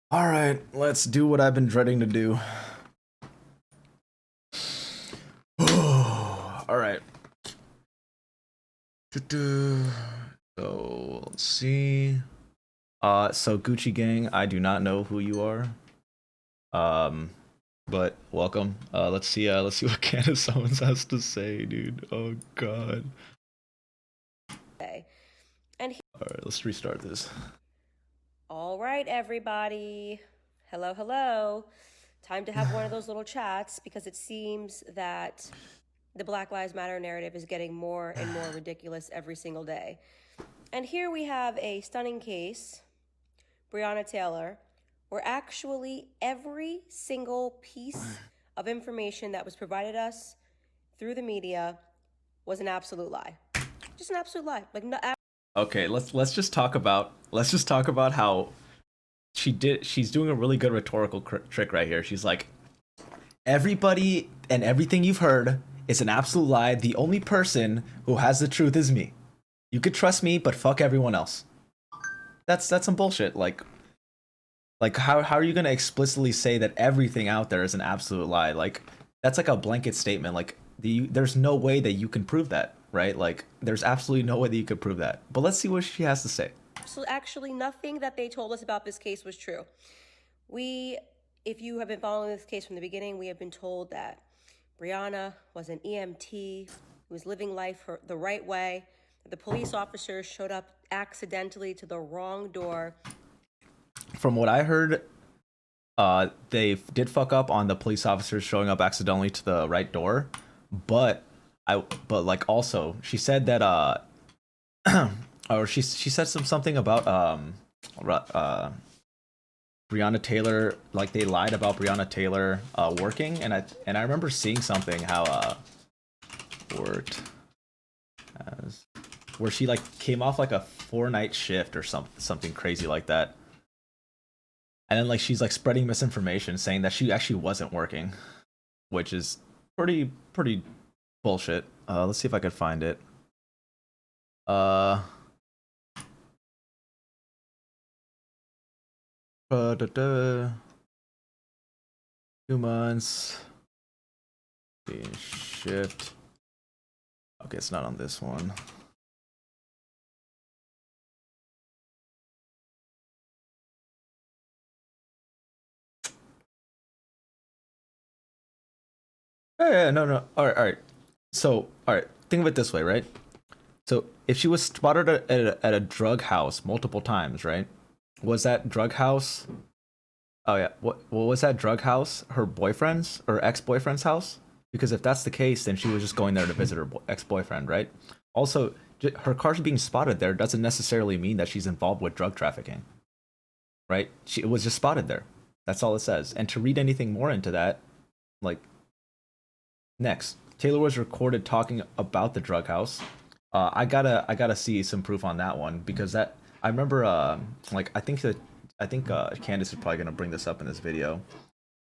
All right, let's do what I've been dreading to do. All right. So let's see. So Gucci Gang, I do not know who you are. Um, but welcome. Let's see. Let's see what Candace Owens has to say, dude. Oh God. Okay. And All right, let's restart this. all right, everybody. Hello, hello. Time to have one of those little chats because it seems that the Black Lives Matter narrative is getting more and more ridiculous every single day. And here we have a stunning case, Breonna Taylor, where actually every single piece of information that was provided us through the media was an absolute lie. Just an absolute lie. Like no, Okay, let's just talk about how she's doing a really good rhetorical trick right here. She's like, everybody and everything you've heard is an absolute lie. The only person who has the truth is me. You could trust me, but fuck everyone else. That's some bullshit. Like how are you gonna explicitly say that everything out there is an absolute lie? Like that's like a blanket statement. Like there's no way that you can prove that, right? Like there's absolutely no way that you could prove that. But let's see what she has to say. actually nothing that they told us about this case was true. We, if you have been following this case from the beginning, we have been told that Breonna was an EMT who was living life the right way, that the police officers showed up accidentally to the wrong door. From what I heard, they did fuck up on the police officers showing up accidentally to the right door, but but like also she said that or she said something about Breonna Taylor, like they lied about Breonna Taylor working, and I remember seeing something how worked as where she like came off like a 4-night shift or something crazy like that, and then like she's like spreading misinformation saying that she actually wasn't working, which is pretty bullshit. Let's see if I could find it. Uh, da, da, 2 months. Shift. Okay, it's not on this one. Yeah, no, no. All right. So, all right. Think of it this way, right? So, if she was spotted at a drug house multiple times, right? Was that drug house? Oh yeah. What was that drug house? Her boyfriend's or ex-boyfriend's house? Because if that's the case, then she was just going there to visit her ex-boyfriend, right? Also, her car's being spotted there doesn't necessarily mean that she's involved with drug trafficking, right? It was just spotted there. That's all it says. And to read anything more into that, like next, Taylor was recorded talking about the drug house. I gotta see some proof on that one because that I remember. Like I think Candace is probably gonna bring this up in this video.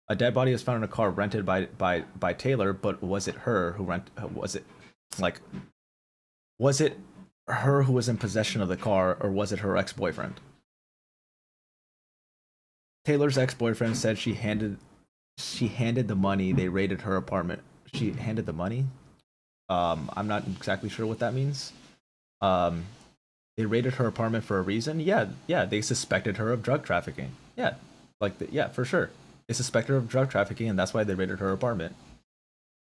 A dead body was found in a car rented by Taylor, but was it her who rent? Was it like was it her who was in possession of the car, or was it her ex boyfriend? Taylor's ex boyfriend said she handed the money. They raided her apartment. She handed the money. I'm not exactly sure what that means. Um, they raided her apartment for a reason. Yeah, yeah, they suspected her of drug trafficking. Yeah, yeah, for sure. They suspected her of drug trafficking, and that's why they raided her apartment.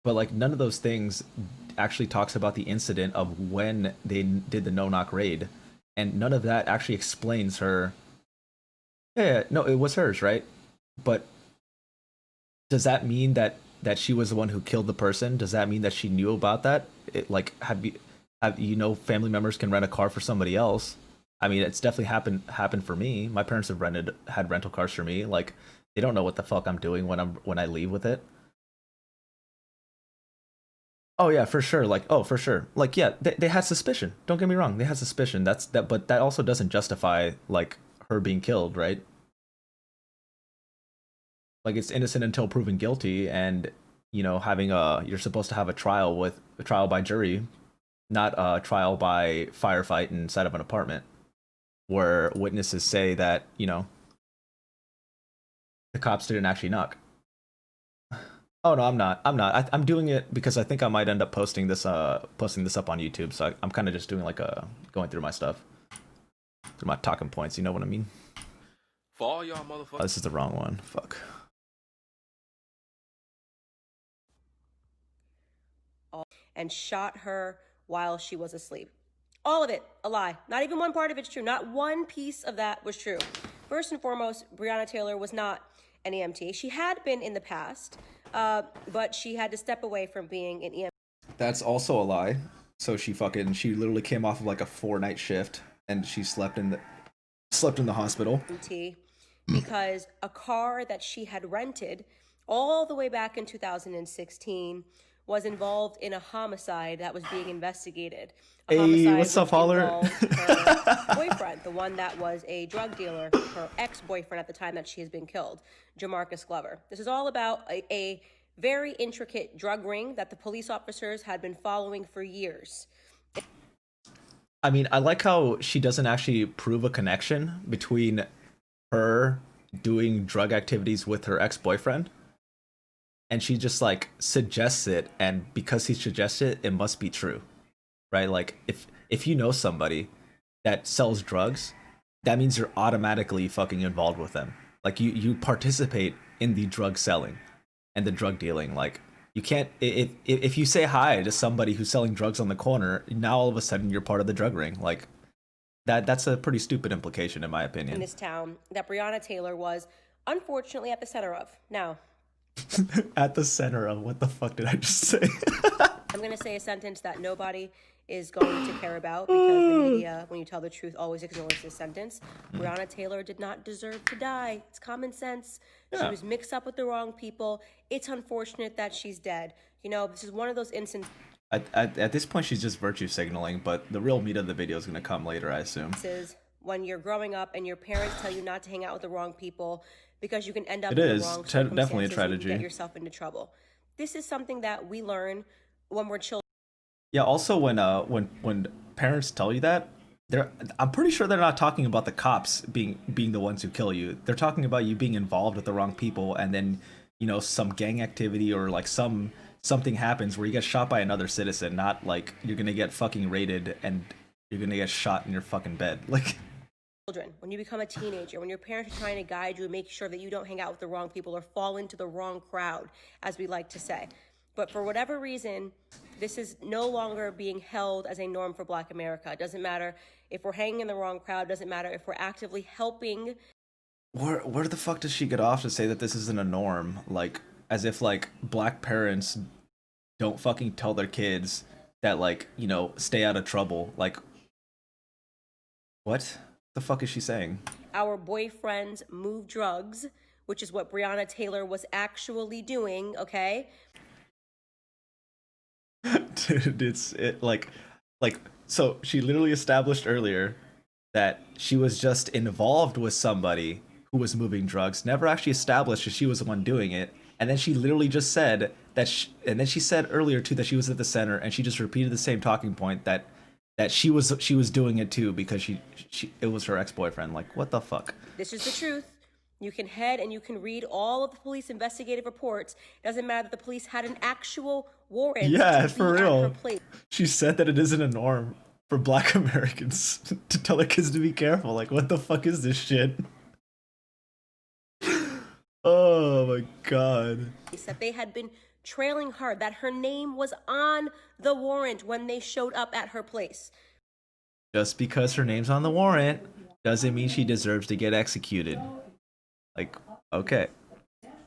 But like none of those things actually talks about the incident of when they did the no knock raid, and none of that actually explains her. Yeah, yeah, no, it was hers, right? But does that mean that she was the one who killed the person? Does that mean that she knew about that? Like have family members can rent a car for somebody else? I mean, it's definitely happened for me. My parents have had rental cars for me. Like they don't know what the fuck I'm doing when I leave with it. Oh yeah, for sure. Like oh for sure. Like yeah, they had suspicion. Don't get me wrong, they had suspicion. But that also doesn't justify like her being killed, right? Like it's innocent until proven guilty, and having you're supposed to have a trial by jury, not a trial by firefight inside of an apartment where witnesses say that The cops didn't actually knock. Oh no, I'm not. I'm not. I'm doing it because I think I might end up posting this up on YouTube. So I'm kind of just doing like a going through my stuff, through my talking points. You know what I mean? For all y'all Oh, motherfuckers. this is the wrong one. Fuck. And shot her while she was asleep. All of it, a lie. Not even one part of it's true. Not one piece of that was true. First and foremost, Breonna Taylor was not an EMT. She had been in the past, but she had to step away from being an EMT. That's also a lie. So she literally came off of like a 4-night shift and she slept in the hospital. Because a car that she had rented all the way back in 2016 was involved in a homicide that was being investigated. A homicide what's up, Holler? Her boyfriend, the one that was a drug dealer, her ex-boyfriend at the time that she has been killed, Jamarcus Glover. This is all about a very intricate drug ring that the police officers had been following for years. I mean, I like how she doesn't actually prove a connection between her doing drug activities with her ex-boyfriend, and she just like suggests it, and because he suggests it, it must be true, right? Like if you know somebody that sells drugs, that means you're automatically fucking involved with them. Like you participate in the drug selling and the drug dealing. Like you can't, if you say hi to somebody who's selling drugs on the corner, now all of a sudden you're part of the drug ring. Like that's a pretty stupid implication in my opinion. In this town that Breonna Taylor was unfortunately at the center of. Now, at the center of, what the fuck did I just say? I'm going to say a sentence that nobody is going to care about because the media, when you tell the truth, always ignores this sentence. Breonna Taylor did not deserve to die. It's common sense. She was mixed up with the wrong people. It's unfortunate that she's dead. You know, this is one of those instances. At this point, she's just virtue signaling, but the real meat of the video is going to come later, I assume. When you're growing up and your parents tell you not to hang out with the wrong people because you can end up in the wrong circumstances, definitely a tragedy. And get yourself into trouble. This is something that we learn when we're children. Yeah. Also, when parents tell you that, I'm pretty sure they're not talking about the cops being the ones who kill you. They're talking about you being involved with the wrong people, and then some gang activity or like something happens where you get shot by another citizen. Not like you're gonna get fucking raided and you're gonna get shot in your fucking bed. Like. Children, when you become a teenager, when your parents are trying to guide you and make sure that you don't hang out with the wrong people or fall into the wrong crowd, as we like to say. But for whatever reason, this is no longer being held as a norm for Black America. It doesn't matter if we're hanging in the wrong crowd. It doesn't matter if we're actively helping. Where the fuck does she get off to say that this isn't a norm? Like, as if like Black parents don't fucking tell their kids that like, stay out of trouble. Like, what the fuck is she saying? Our boyfriends move drugs, which is what Breonna Taylor was actually doing, okay? Dude, so she literally established earlier that she was just involved with somebody who was moving drugs, never actually established that she was the one doing it. And then she literally just said that and then she said earlier too that she was at the center, and she just repeated the same talking point that she was doing it too because it was her ex-boyfriend. Like, what the fuck? This is the truth. You can head and you can read all of the police investigative reports. It doesn't matter that the police had an actual warrant. Yeah, for real. She said that it isn't a norm for Black Americans to tell their kids to be careful. Like, what the fuck is this shit? Oh my god. That they had been trailing her, that her name was on the warrant when they showed up at her place. Just because her name's on the warrant doesn't mean she deserves to get executed. Like, okay.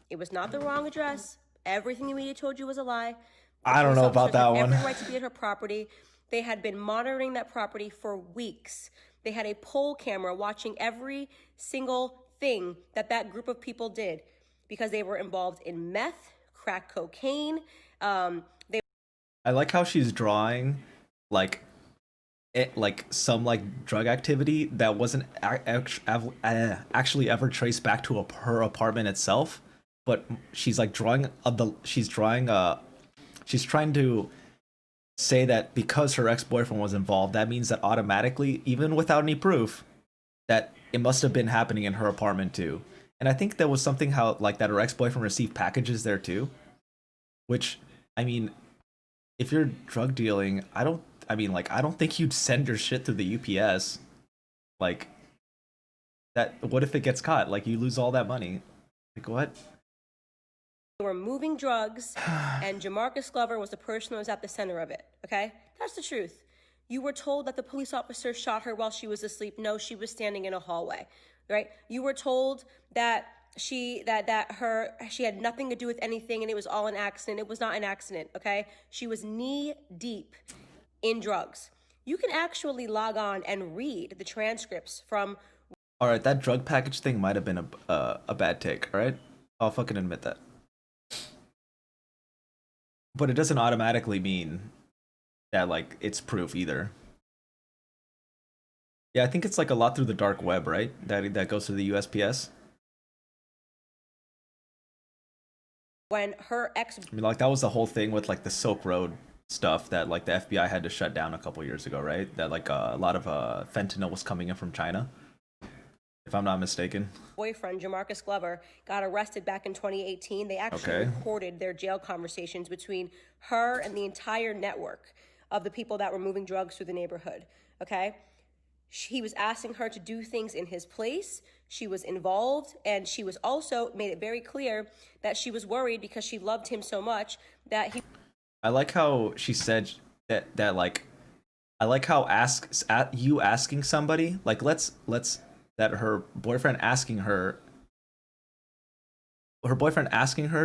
It was not the wrong address. Everything the media told you was a lie. I don't know about that one. Every right to be at her property. They had been monitoring that property for weeks. They had a poll camera watching every single thing that group of people did because they were involved in meth, crack cocaine. I like how she's drawing like some like drug activity that wasn't actually ever traced back to her apartment itself, but she's like she's trying to say that because her ex-boyfriend was involved, that means that automatically, even without any proof, that it must have been happening in her apartment too. And I think there was something how like that her ex-boyfriend received packages there too, which I mean, if you're drug dealing, I don't think you'd send your shit through the UPS. Like that what if it gets caught? Like you lose all that money. Like what? They were moving drugs, and Jamarcus Glover was the person who was at the center of it, okay? That's the truth. You were told that the police officer shot her while she was asleep. No, she was standing in a hallway, right? You were told that she had nothing to do with anything and it was all an accident. It was not an accident, okay? She was knee deep in drugs. You can actually log on and read the transcripts from. All right, that drug package thing might have been a bad take. All right, I'll fucking admit that. But it doesn't automatically mean that like it's proof either. Yeah, I think it's like a lot through the dark web, right? That goes through the USPS. When her ex. I mean, like that was the whole thing with like the Silk Road stuff that like the FBI had to shut down a couple years ago, right? That like a lot of fentanyl was coming in from China, if I'm not mistaken. Boyfriend, Jamarcus Glover, got arrested back in 2018. They actually recorded their jail conversations between her and the entire network of the people that were moving drugs through the neighborhood, okay? He was asking her to do things in his place. She was involved, and she was also made it very clear that she was worried because she loved him so much that he. I like how she said that like I like how you asking somebody like let's that her boyfriend asking her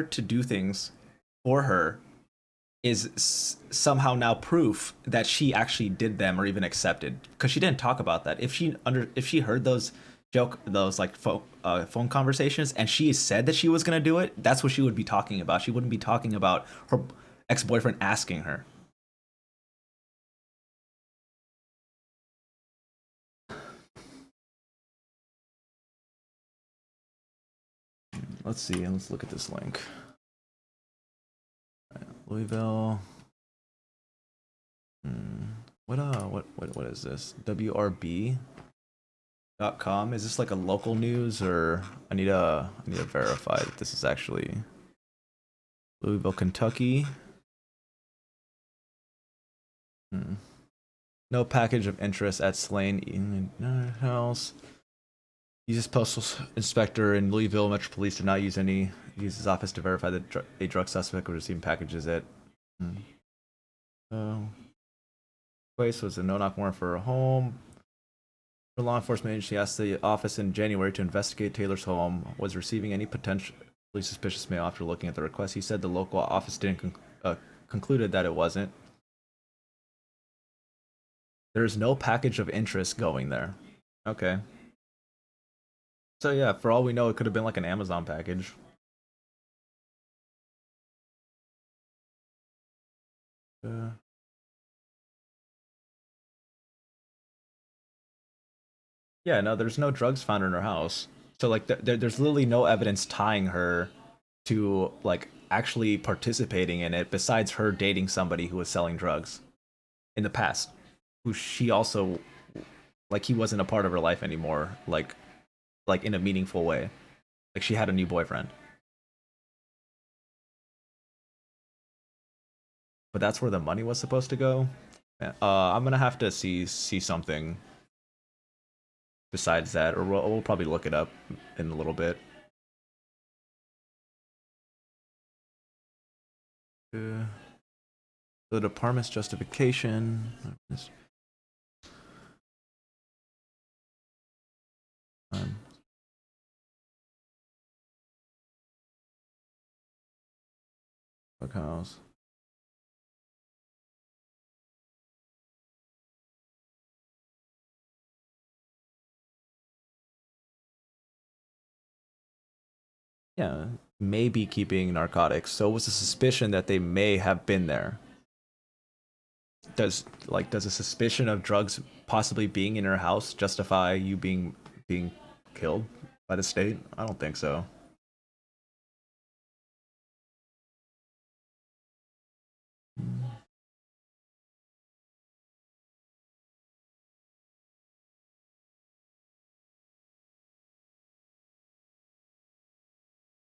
to do things for her is somehow now proof that she actually did them or even accepted because she didn't talk about that. If she heard those like phone conversations and she said that she was gonna do it, that's what she would be talking about. She wouldn't be talking about her ex-boyfriend asking her. Let's see. Let's look at this link. Louisville. What is this? WRB.com. Is this like a local news or I need to verify that this is actually Louisville, Kentucky. No package of interest at Slane House. Uses postal inspector in Louisville Metro Police did not use his office to verify that a drug suspect was receiving packages at. Place was a no-knock warrant for a home. The law enforcement agency asked the office in January to investigate Taylor's home. Was receiving any potentially suspicious mail after looking at the request. He said the local office didn't concluded that it wasn't. There's no package of interest going there. Okay. So yeah, for all we know, it could have been like an Amazon package. Yeah, no, there's no drugs found in her house. So like, there's literally no evidence tying her to like actually participating in it, besides her dating somebody who was selling drugs in the past, who she also like he wasn't a part of her life anymore, like in a meaningful way. Like she had a new boyfriend. But that's where the money was supposed to go. I'm gonna have to see something besides that, or we'll probably look it up in a little bit. The department's justification. House. Yeah, maybe keeping narcotics. So it was a suspicion that they may have been there. Does a suspicion of drugs possibly being in her house justify you being killed by the state? I don't think so.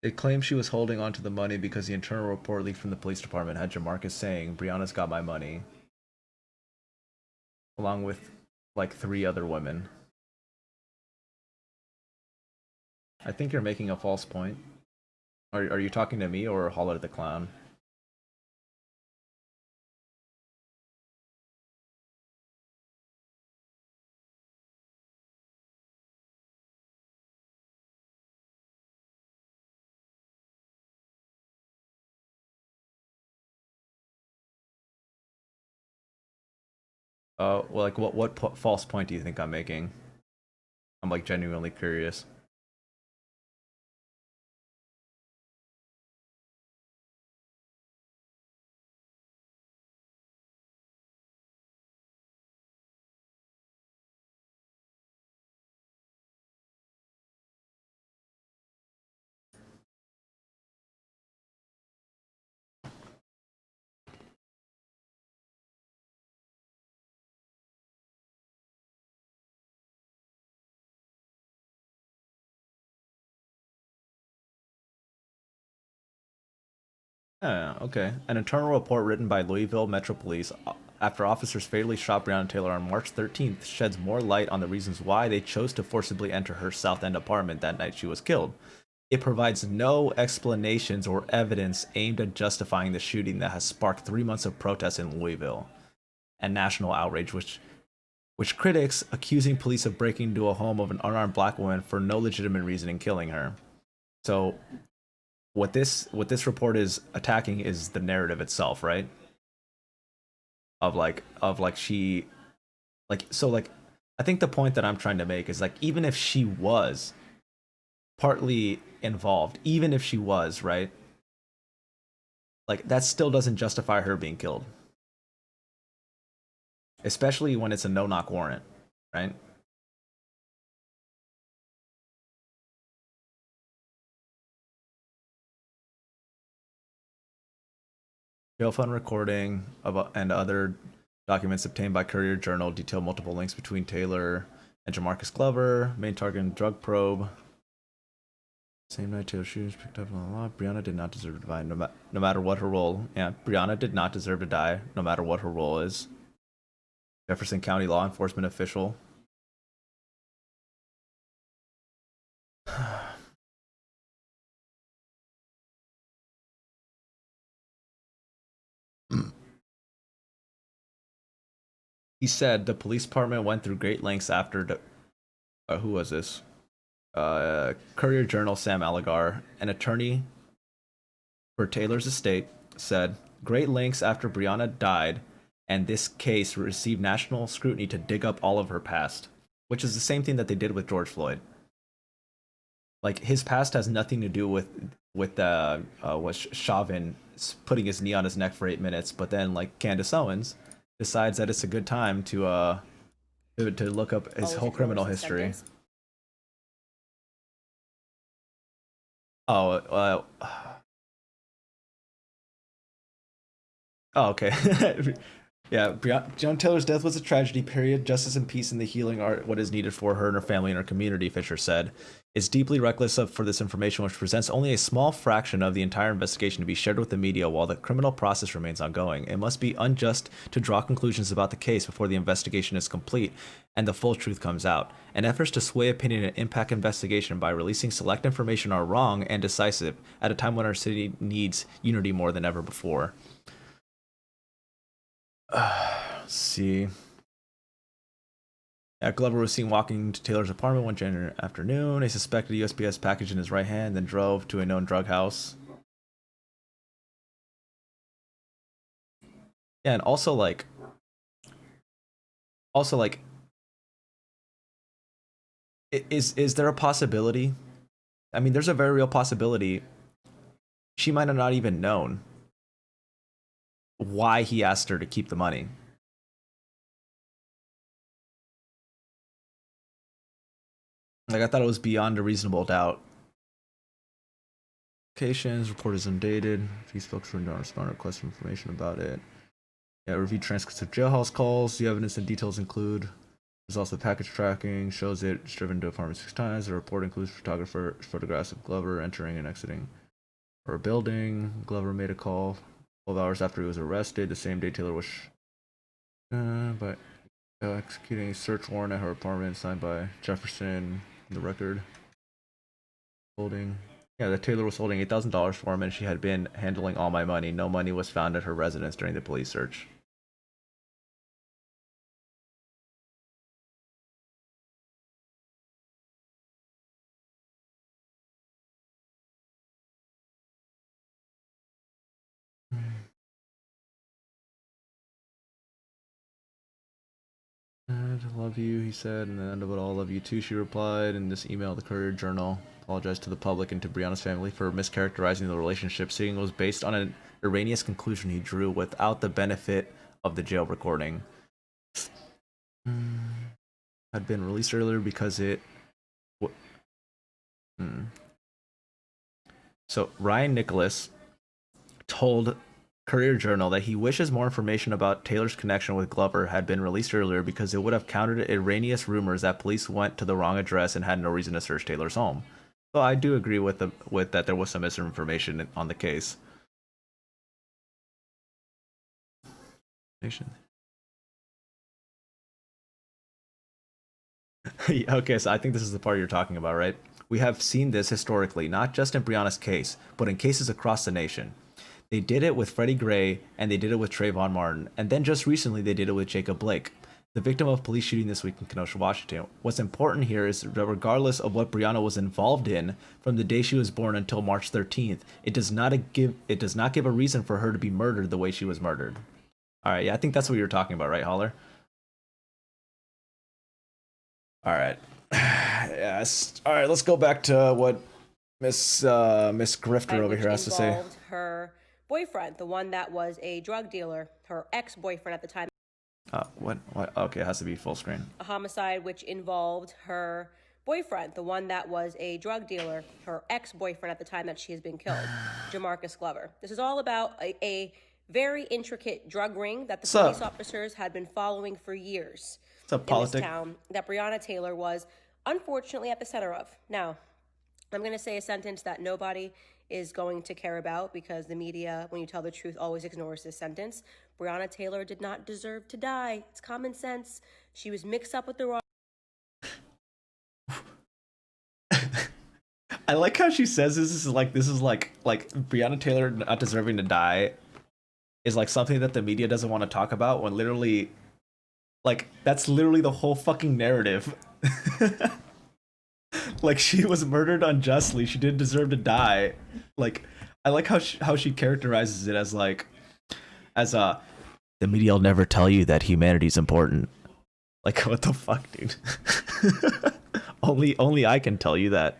It claims she was holding on to the money because the internal report leaked from the police department had Jamarcus saying, Breonna's got my money, along with like 3 other women. I think you're making a false point. Are you talking to me or Holler the Clown? Well, like what false point do you think I'm making? I'm like genuinely curious. Yeah, okay. An internal report written by Louisville Metro Police after officers fatally shot Breonna Taylor on March 13th sheds more light on the reasons why they chose to forcibly enter her South End apartment that night she was killed. It provides no explanations or evidence aimed at justifying the shooting that has sparked 3 months of protests in Louisville and national outrage, which critics accusing police of breaking into a home of an unarmed black woman for no legitimate reason and killing her. So what this report is attacking is the narrative itself, right? Of like she like so like I think the point that I'm trying to make is like even if she was partly involved, even if she was, right? Like that still doesn't justify her being killed. Especially when it's a no-knock warrant, right? Jail phone recording and other documents obtained by Courier Journal detail multiple links between Taylor and Jamarcus Glover, main target in drug probe. Same night Taylor shooters picked up on the law. Breonna did not deserve to die, no matter what her role. Yeah, Breonna did not deserve to die, no matter what her role is. Jefferson County law enforcement official. He said the police department went through great lengths after who was this? Courier Journal Sam Allegar, an attorney for Taylor's estate, said great lengths after Breonna died, and this case received national scrutiny to dig up all of her past, which is the same thing that they did with George Floyd. Like his past has nothing to do with Chauvin putting his knee on his neck for 8 minutes, but then like Candace Owens decides that it's a good time to look up his whole criminal history. Oh, oh, okay. Yeah, Breonna Taylor's death was a tragedy, period. Justice and peace and the healing are what is needed for her and her family and her community, Fisher said. It's deeply reckless for this information, which presents only a small fraction of the entire investigation to be shared with the media while the criminal process remains ongoing. It must be unjust to draw conclusions about the case before the investigation is complete and the full truth comes out. And efforts to sway opinion and impact investigation by releasing select information are wrong and decisive at a time when our city needs unity more than ever before. Let's see. Yeah, Glover was seen walking to Taylor's apartment one January afternoon. A suspected USPS package in his right hand, then drove to a known drug house. Yeah, and also like, is there a possibility? I mean, there's a very real possibility she might have not even known why he asked her to keep the money. Like, I thought it was beyond a reasonable doubt. Locations, report is undated. These folks were not respond to request for information about it. Yeah, review transcripts of jailhouse calls. The evidence and details include There's also package tracking, shows it's driven to apartment 6 times. The report includes photographs of Glover entering and exiting her building. Glover made a call 12 hours after he was arrested, the same day Taylor was by executing a search warrant at her apartment signed by Jefferson. The record holding. Yeah, that Taylor was holding $8,000 for him, and she had been handling all my money. No money was found at her residence during the police search. I love you, he said, and then but all love you too, she replied. In this email, the Courier Journal apologized to the public and to Breonna's family for mischaracterizing the relationship, saying it was based on an erroneous conclusion he drew without the benefit of the jail recording. Had been released earlier because it. So Ryan Nicholas told Courier Journal that he wishes more information about Taylor's connection with Glover had been released earlier because it would have countered erroneous rumors that police went to the wrong address and had no reason to search Taylor's home. So I do agree with that there was some misinformation on the case. Okay, so I think this is the part you're talking about, right? We have seen this historically, not just in Breonna's case, but in cases across the nation. They did it with Freddie Gray, and they did it with Trayvon Martin, and then just recently they did it with Jacob Blake, the victim of police shooting this week in Kenosha, Washington. What's important here is that regardless of what Breonna was involved in from the day she was born until March 13th, it does not give a reason for her to be murdered the way she was murdered. All right, yeah, I think that's what you're talking about, right, Holler? All right. Yes. All right, let's go back to what Miss Grifter over here has to say. Her boyfriend, the one that was a drug dealer, her ex-boyfriend at the time. What? Okay, it has to be full screen. A homicide which involved her boyfriend, the one that was a drug dealer, her ex-boyfriend at the time that she has been killed, Jamarcus Glover. This is all about a very intricate drug ring that the police officers had been following for years in this town that Breonna Taylor was unfortunately at the center of. Now, I'm going to say a sentence that nobody is going to care about because the media, when you tell the truth, always ignores this sentence. Breonna Taylor did not deserve to die. It's common sense. She was mixed up with the wrong... I like how she says this is like Breonna Taylor not deserving to die is like something that the media doesn't want to talk about when literally, like, that's literally the whole fucking narrative. Like, she was murdered unjustly. She didn't deserve to die. Like, I like how she characterizes it as the media will never tell you that humanity's important. Like, what the fuck, dude? only I can tell you that.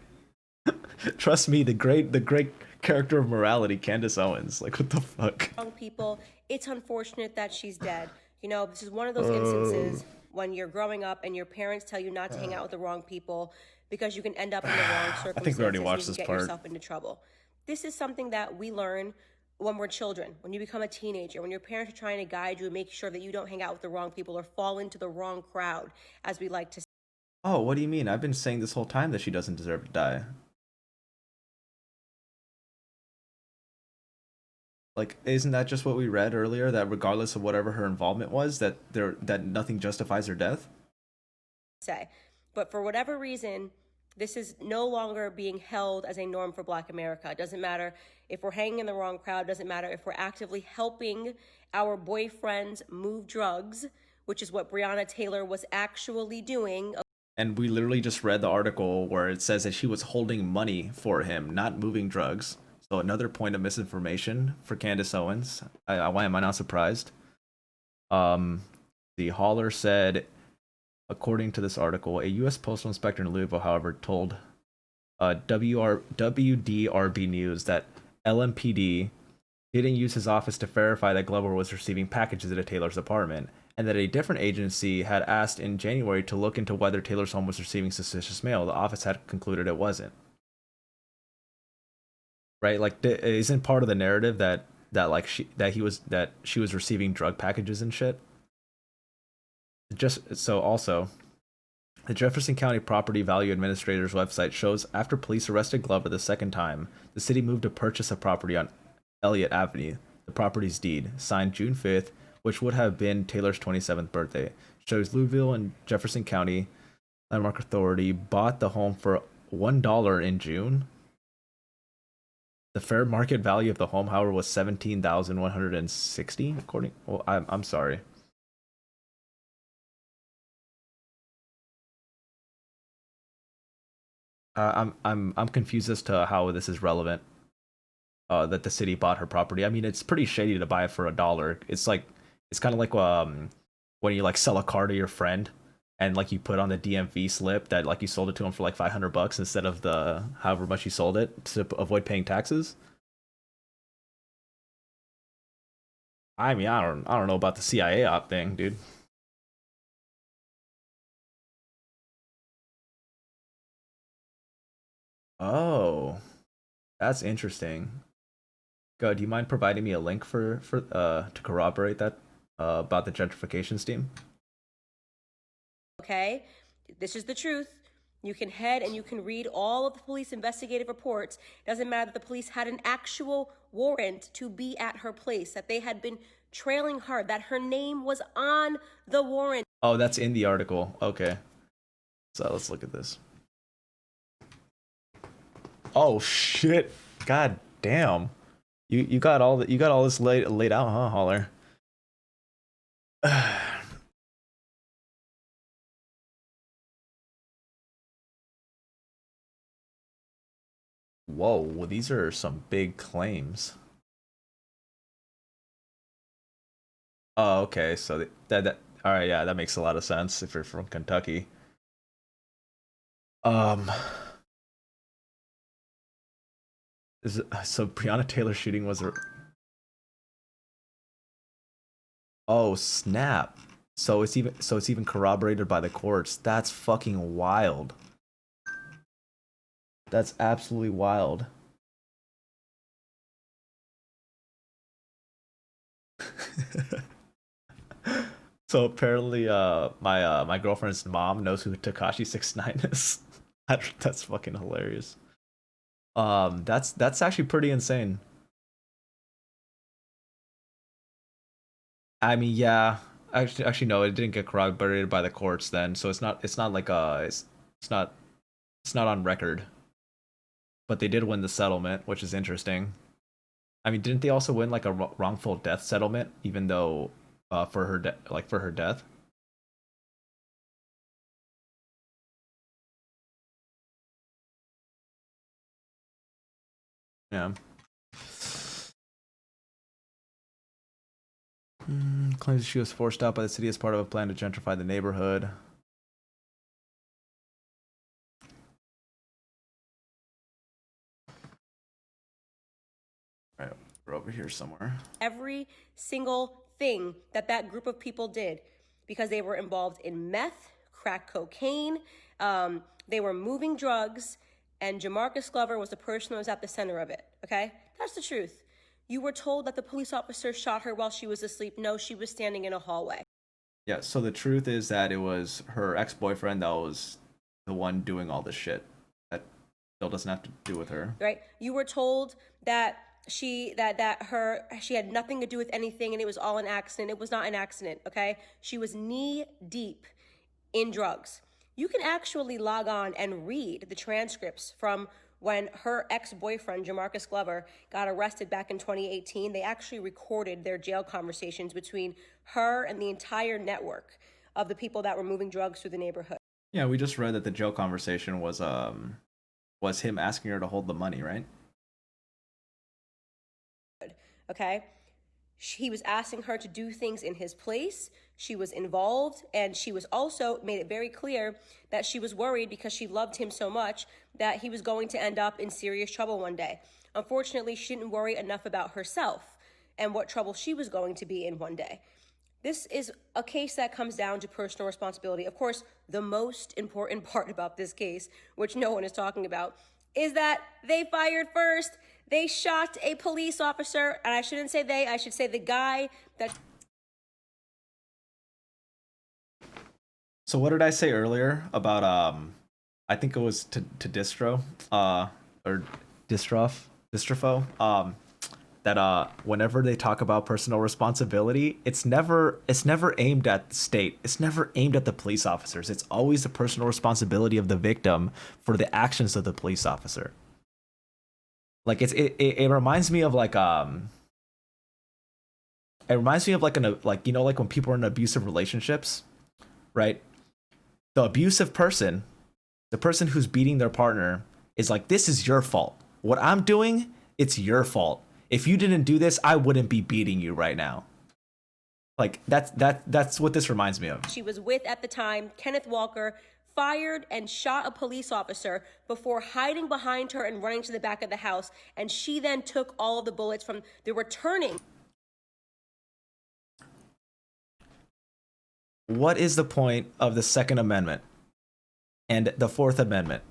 Trust me, the great character of morality, Candace Owens. Like, what the fuck? People, it's unfortunate that she's dead. You know, this is one of those instances when you're growing up and your parents tell you not to hang out with the wrong people because you can end up in the wrong circumstances. I think we already watched this get part. Yourself into trouble. This is something that we learn when we're children, when you become a teenager, when your parents are trying to guide you and make sure that you don't hang out with the wrong people or fall into the wrong crowd, as we like to say. Oh, what do you mean? I've been saying this whole time that she doesn't deserve to die. Like, isn't that just what we read earlier? That regardless of whatever her involvement was, that nothing justifies her death. But for whatever reason, this is no longer being held as a norm for Black America. It doesn't matter if we're hanging in the wrong crowd. It doesn't matter if we're actively helping our boyfriends move drugs, which is what Breonna Taylor was actually doing. And we literally just read the article where it says that she was holding money for him, not moving drugs. So another point of misinformation for Candace Owens. Why am I not surprised? The Holler said, according to this article, a U.S. postal inspector in Louisville, however, told WDRB News that LMPD didn't use his office to verify that Glover was receiving packages at Taylor's apartment, and that a different agency had asked in January to look into whether Taylor's home was receiving suspicious mail. The office had concluded it wasn't. Right? Like, isn't part of the narrative that she was receiving drug packages and shit? Just so also, The Jefferson County Property Value Administrator's website shows after police arrested Glover the second time, the city moved to purchase a property on Elliott Avenue. The property's deed, signed June 5th, which would have been Taylor's 27th birthday, shows Louisville and Jefferson County Landmark Authority bought the home for $1 in June. The fair market value of the home, however, was $17,160, according. Well, I'm sorry. I'm confused as to how this is relevant. That the city bought her property. I mean, it's pretty shady to buy it for $1. It's kind of like when you like sell a car to your friend and like you put on the DMV slip that like you sold it to him for like $500 instead of the however much you sold it to avoid paying taxes. I mean, I don't know about the CIA op thing, dude. Oh, that's interesting. Go. Do you mind providing me a link for to corroborate that about the gentrification scheme? Okay? This is the truth. You can head and you can read all of the police investigative reports. It doesn't matter that the police had an actual warrant to be at her place, that they had been trailing her, that her name was on the warrant. Oh, that's in the article. Okay. So let's look at this. Oh shit. God damn. You got all this laid out, huh, Holler? Whoa, well, these are some big claims. Oh, okay. So that all right, yeah, that makes a lot of sense if you're from Kentucky. Um, so Breonna Taylor shooting was a. Oh, snap. So it's even corroborated by the courts. That's fucking wild. That's absolutely wild. So apparently my girlfriend's mom knows who Takashi 69 is. That's fucking hilarious. That's actually pretty insane. I mean, yeah. Actually no, it didn't get corroborated by the courts then. So it's not like it's not on record. But they did win the settlement, which is interesting. I mean, didn't they also win like a wrongful death settlement even though for her for her death? Yeah. Claims she was forced out by the city as part of a plan to gentrify the neighborhood. All right, we're over here somewhere. Every single thing that group of people did, because they were involved in meth, crack cocaine, they were moving drugs, and Jamarcus Glover was the person who was at the center of it, okay? That's the truth. You were told that the police officer shot her while she was asleep. No, she was standing in a hallway. Yeah, so the truth is that it was her ex-boyfriend that was the one doing all this shit. That still doesn't have to do with her. Right? You were told that she had nothing to do with anything and it was all an accident. It was not an accident, okay? She was knee deep in drugs. You can actually log on and read the transcripts from when her ex-boyfriend, Jamarcus Glover, got arrested back in 2018. They actually recorded their jail conversations between her and the entire network of the people that were moving drugs through the neighborhood. Yeah, we just read that the jail conversation was him asking her to hold the money, right? Okay? He was asking her to do things in his place. She was involved, and she was also made it very clear that she was worried because she loved him so much that he was going to end up in serious trouble one day. Unfortunately, she didn't worry enough about herself and what trouble she was going to be in one day. This is a case that comes down to personal responsibility. Of course, the most important part about this case, which no one is talking about, is that they fired first. They shot a police officer, and I shouldn't say they, I should say the guy that... So what did I say earlier about I think it was to distro or distrofo that whenever they talk about personal responsibility, it's never aimed at the state. It's never aimed at the police officers. It's always the personal responsibility of the victim for the actions of the police officer. Like it reminds me of like it reminds me of like an like you know like when people are in abusive relationships, right? The abusive person, the person who's beating their partner is like, this is your fault. What I'm doing, it's your fault. If you didn't do this, I wouldn't be beating you right now. Like that's what this reminds me of. She was with at the time, Kenneth Walker, fired and shot a police officer before hiding behind her and running to the back of the house. And she then took all of the bullets from the returning. What is the point of the Second Amendment and the Fourth Amendment?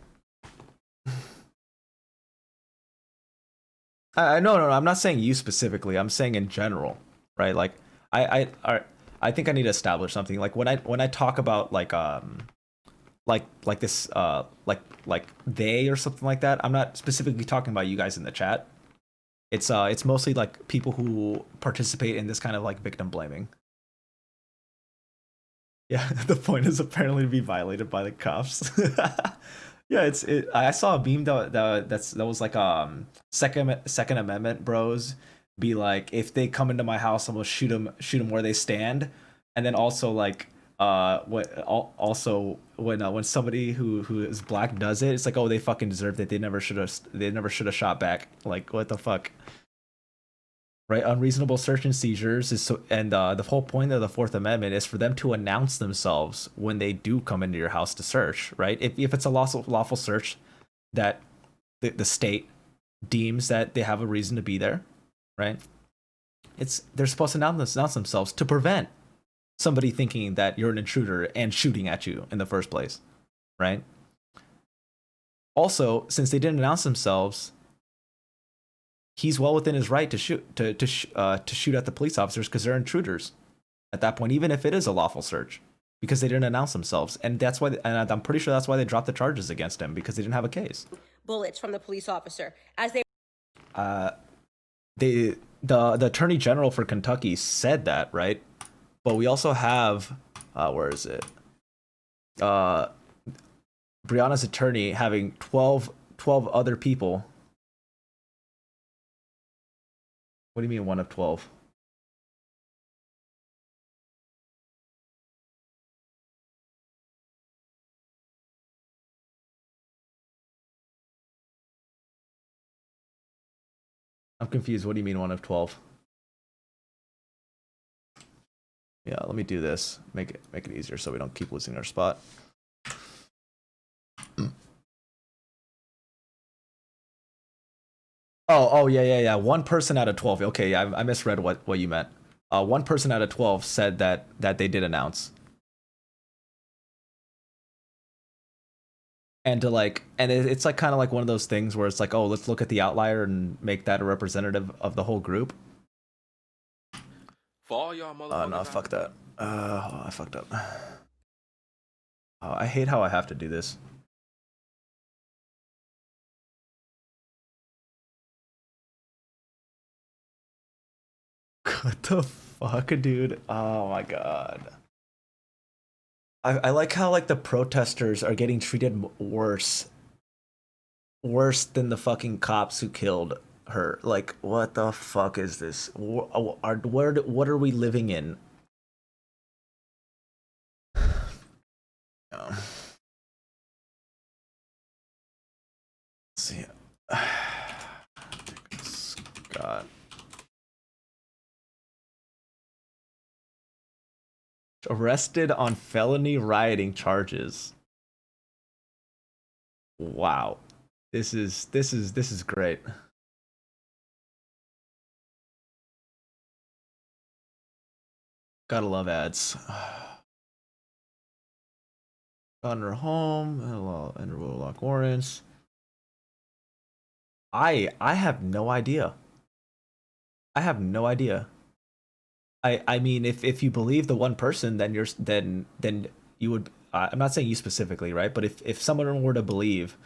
No, I'm not saying you specifically. I'm saying in general, right? Like I think I need to establish something. Like when I talk about like this like they or something like that, I'm not specifically talking about you guys in the chat. It's mostly like people who participate in this kind of like victim blaming. Yeah, the point is apparently to be violated by the cops. Yeah, I saw a meme that was like Second Amendment bros be like, if they come into my house, I'm gonna shoot them where they stand, and then also like also when somebody who is black does it, it's like, oh, they fucking deserved it. They never should have shot back. Like, what the fuck? Right, unreasonable search and seizures is so, and the whole point of the Fourth Amendment is for them to announce themselves when they do come into your house to search. Right, if it's a lawful search that the state deems that they have a reason to be there, right? They're supposed to announce themselves to prevent somebody thinking that you're an intruder and shooting at you in the first place, right? Also, since they didn't announce themselves, he's well within his right to shoot at the police officers because they're intruders at that point, even if it is a lawful search, because they didn't announce themselves, and that's why. And I'm pretty sure that's why they dropped the charges against him, because they didn't have a case. Bullets from the police officer as they. The attorney general for Kentucky said that, right? But we also have where is it? Breonna's attorney having 12 other people. What do you mean 1 of 12? I'm confused. What do you mean 1 of 12? Yeah, let me do this. Make it easier so we don't keep losing our spot. Oh, yeah. 1 person out of 12. Okay, yeah, I misread what you meant. 1 person out of 12 said that they did announce. And it's like kind of like one of those things where it's like, oh, let's look at the outlier and make that a representative of the whole group. For all y'all motherfuckers. No, fuck that. I fucked up. I hate how I have to do this. What the fuck, dude? Oh my god. I like how like the protesters are getting treated worse than the fucking cops who killed her. Like, what the fuck is this? What are we living in? Let's see. God. Arrested on felony rioting charges. Wow. This is great. Gotta love ads. Got in her home, and lock warrants. I have no idea. I have no idea. I mean, if you believe the 1 person, then you would. I'm not saying you specifically, right? But if someone were to believe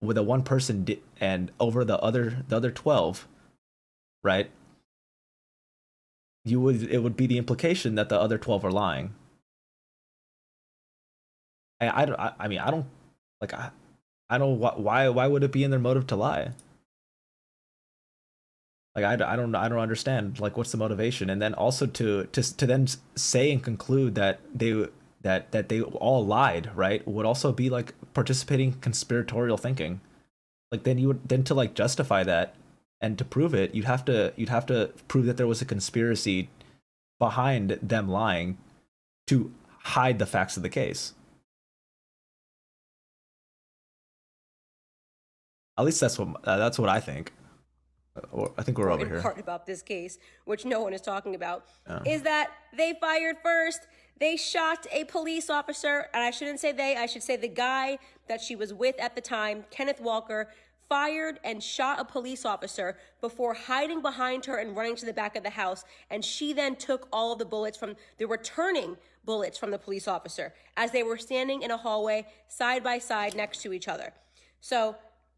with a one person and over the other 12, right? It would be the implication that the other 12 are lying. And I mean, I don't like I don't why would it be in their motive to lie? Like I don't understand like what's the motivation, and then also to then say and conclude that they all lied, right, would also be like participating conspiratorial thinking. Like then you would then to like justify that and to prove it, you'd have to prove that there was a conspiracy behind them lying to hide the facts of the case. At least that's what I think. I think we're over here. Part about this case, which no one is talking about, is that they fired first. They shot a police officer, and I shouldn't say they, I should say the guy that she was with at the time, Kenneth Walker, fired and shot a police officer before hiding behind her and running to the back of the house. And she then took all of the bullets from the returning bullets from the police officer as they were standing in a hallway side by side next to each other. So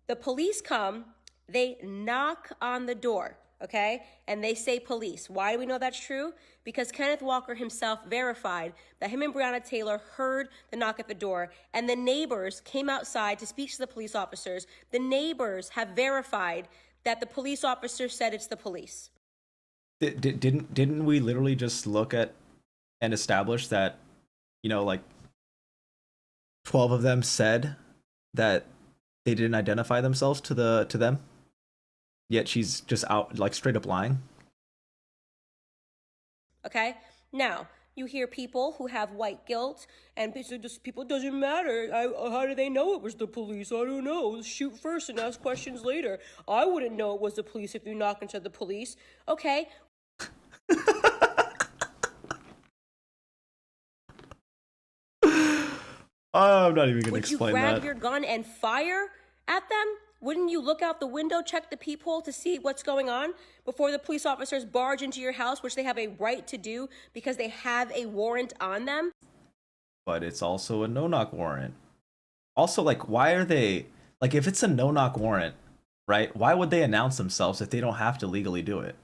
the police come, they knock on the door, okay? And they say police. Why do we know that's true? Because Kenneth Walker himself verified that him and Breonna Taylor heard the knock at the door, and the neighbors came outside to speak to the police officers. The neighbors have verified that the police officer said it's the police. Didn't we literally just look at and establish that, you know, like 12 of them said that they didn't identify themselves to them? Yet she's just out, like, straight up lying. Okay? Now, you hear people who have white guilt, and people, doesn't matter. How do they know it was the police? I don't know. Shoot first and ask questions later. I wouldn't know it was the police if you knock and said the police. Okay. I'm not even going to explain that. Would you grab your gun and fire at them? Wouldn't you look out the window, check the peephole to see what's going on before the police officers barge into your house, which they have a right to do because they have a warrant on them? But it's also a no-knock warrant. Also, like, why are they... Like, if it's a no-knock warrant, right, why would they announce themselves if they don't have to legally do it?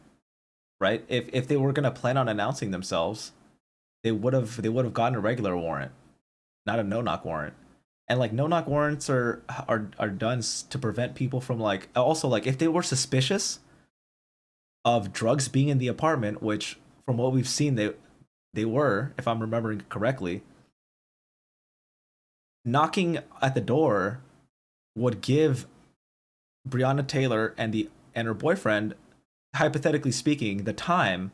Right? If they were going to plan on announcing themselves, they would have gotten a regular warrant, not a no-knock warrant. And like no-knock warrants are done to prevent people from like, also like if they were suspicious of drugs being in the apartment, which from what we've seen they were, if I'm remembering correctly, knocking at the door would give Breonna Taylor and her boyfriend, hypothetically speaking, the time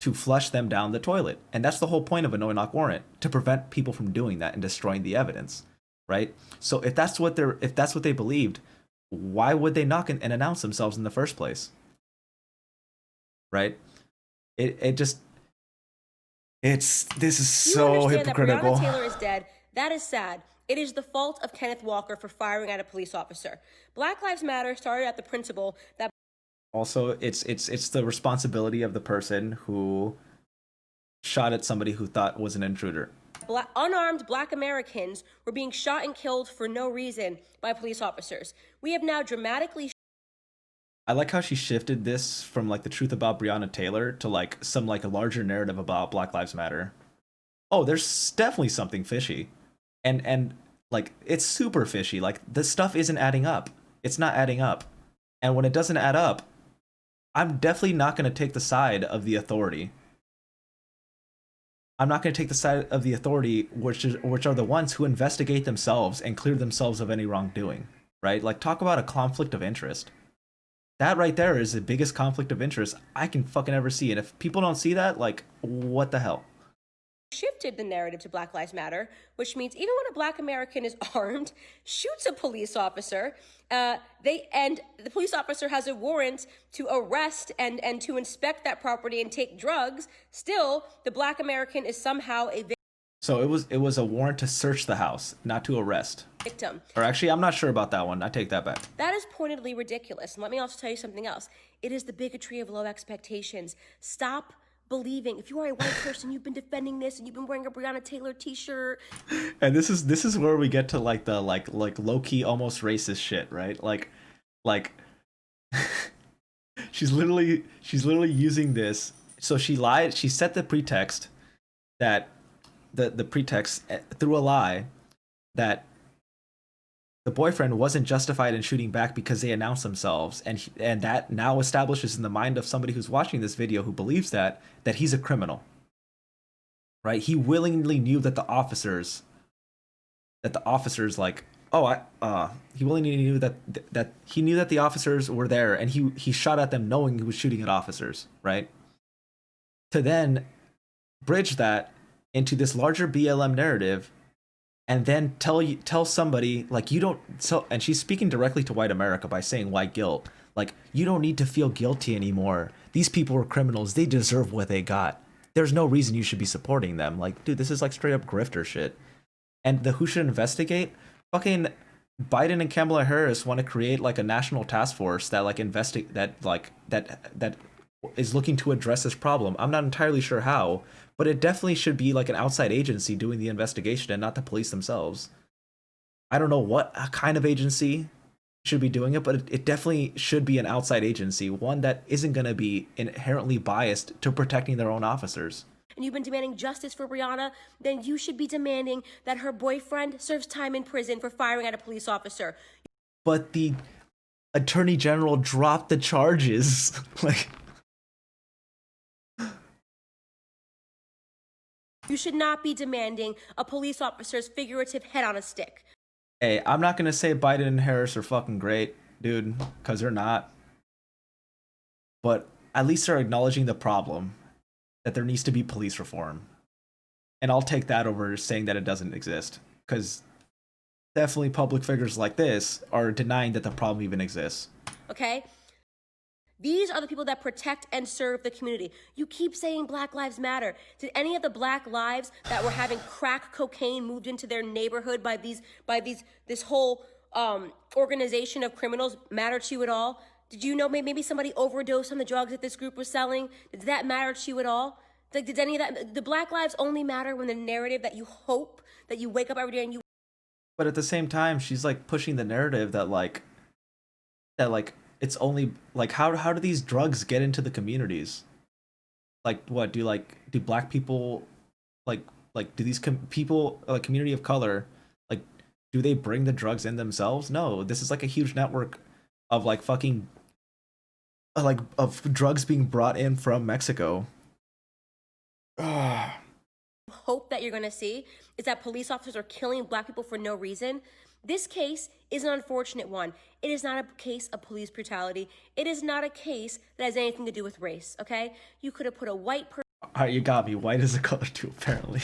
to flush them down the toilet. And that's the whole point of a no-knock warrant, to prevent people from doing that and destroying the evidence. Right? So if that's what they believed, why would they knock and announce themselves in the first place? Right? This is so hypocritical. That Breonna Taylor is dead. That is sad. It is the fault of Kenneth Walker for firing at a police officer. Black Lives Matter started at the principle that also it's the responsibility of the person who shot at somebody who thought was an intruder. Unarmed Black Americans were being shot and killed for no reason by police officers. We have now dramatically... I like how she shifted this from like the truth about Breonna Taylor to like some like a larger narrative about Black Lives Matter. Oh, there's definitely something fishy. And like it's super fishy. Like this stuff isn't adding up. It's not adding up. And when it doesn't add up, I'm definitely not going to take the side of the authority. I'm not going to take the side of the authority, which are the ones who investigate themselves and clear themselves of any wrongdoing, right? Like, talk about a conflict of interest. That right there is the biggest conflict of interest I can fucking ever see. And if people don't see that, like, what the hell? Shifted the narrative to Black Lives Matter, which means even when a Black American is armed, shoots a police officer, the police officer has a warrant to arrest and to inspect that property and take drugs, still the Black American is somehow a So it was a warrant to search the house, not to arrest. Victim. Or actually, I'm not sure about that one. I take that back. That is pointedly ridiculous. And let me also tell you something else. It is the bigotry of low expectations. Stop believing. If you are a white person, you've been defending this and you've been wearing a Breonna Taylor t-shirt. And this is where we get to like the like low key almost racist shit, right? Like she's literally using this. So she lied. She set the pretext that the pretext through a lie that the boyfriend wasn't justified in shooting back because they announced themselves, and that now establishes in the mind of somebody who's watching this video who believes that he's a criminal, right? He willingly knew that the officers like, he willingly knew that he knew that the officers were there, and he shot at them knowing he was shooting at officers, right? To then bridge that into this larger BLM narrative, and then tell somebody like, you don't, so, and she's speaking directly to white America by saying white guilt, like, you don't need to feel guilty anymore. These people were criminals. They deserve what they got. There's no reason you should be supporting them. Like, dude, this is like straight up grifter shit. And the who should investigate, fucking Biden and Kamala Harris want to create like a national task force that like investigate that is looking to address this problem. I'm not entirely sure how, but it definitely should be like an outside agency doing the investigation and not the police themselves. I don't know what kind of agency should be doing it, but it definitely should be an outside agency, one that isn't going to be inherently biased to protecting their own officers. And you've been demanding justice for Breonna, then you should be demanding that her boyfriend serves time in prison for firing at a police officer. But the attorney general dropped the charges. Like, you should not be demanding a police officer's figurative head on a stick. Hey, I'm not gonna say Biden and Harris are fucking great, dude, because they're not. But at least they're acknowledging the problem, that there needs to be police reform. And I'll take that over saying that it doesn't exist, because definitely public figures like this are denying that the problem even exists. Okay? These are the people that protect and serve the community. You keep saying Black Lives Matter. Did any of the Black lives that were having crack cocaine moved into their neighborhood by this whole organization of criminals matter to you at all? Did you know maybe somebody overdosed on the drugs that this group was selling? Did that matter to you at all? Did any of that? The Black lives only matter when the narrative that you hope that you wake up every day and you. But at the same time, she's like pushing the narrative that it's only like, how do these drugs get into the communities? Like, what do Black people like do these people, like community of color, like, do they bring the drugs in themselves? No, this is like a huge network of like fucking like of drugs being brought in from Mexico. Hope that you're going to see is that police officers are killing Black people for no reason. This case is an unfortunate one. It is not a case of police brutality. It is not a case that has anything to do with race, okay? You could have put a white person. All right, you got me. White is a color too, apparently.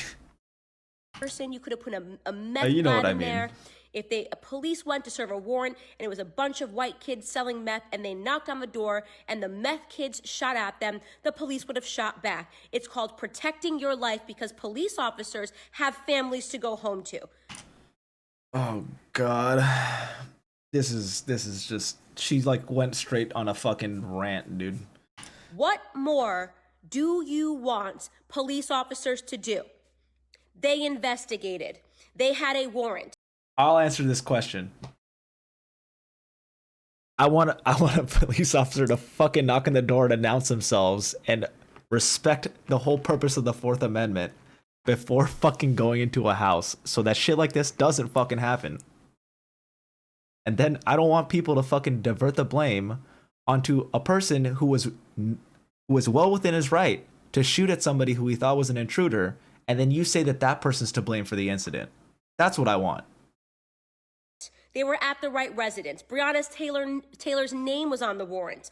You could have put a meth You know lab what I in mean. there. If police went to serve a warrant and it was a bunch of white kids selling meth and they knocked on the door and the meth kids shot at them, the police would have shot back. It's called protecting your life because police officers have families to go home to. Oh God, this is just, she like went straight on a fucking rant, dude. What more do you want police officers to do? They investigated. They had a warrant. I'll answer this question. I want a police officer to fucking knock on the door and announce themselves and respect the whole purpose of the Fourth Amendment before fucking going into a house, so that shit like this doesn't fucking happen. And then I don't want people to fucking divert the blame onto a person who was well within his right to shoot at somebody who he thought was an intruder, and then you say that person's to blame for the incident. That's what I want. They were at the right residence. Breonna Taylor's name was on the warrant.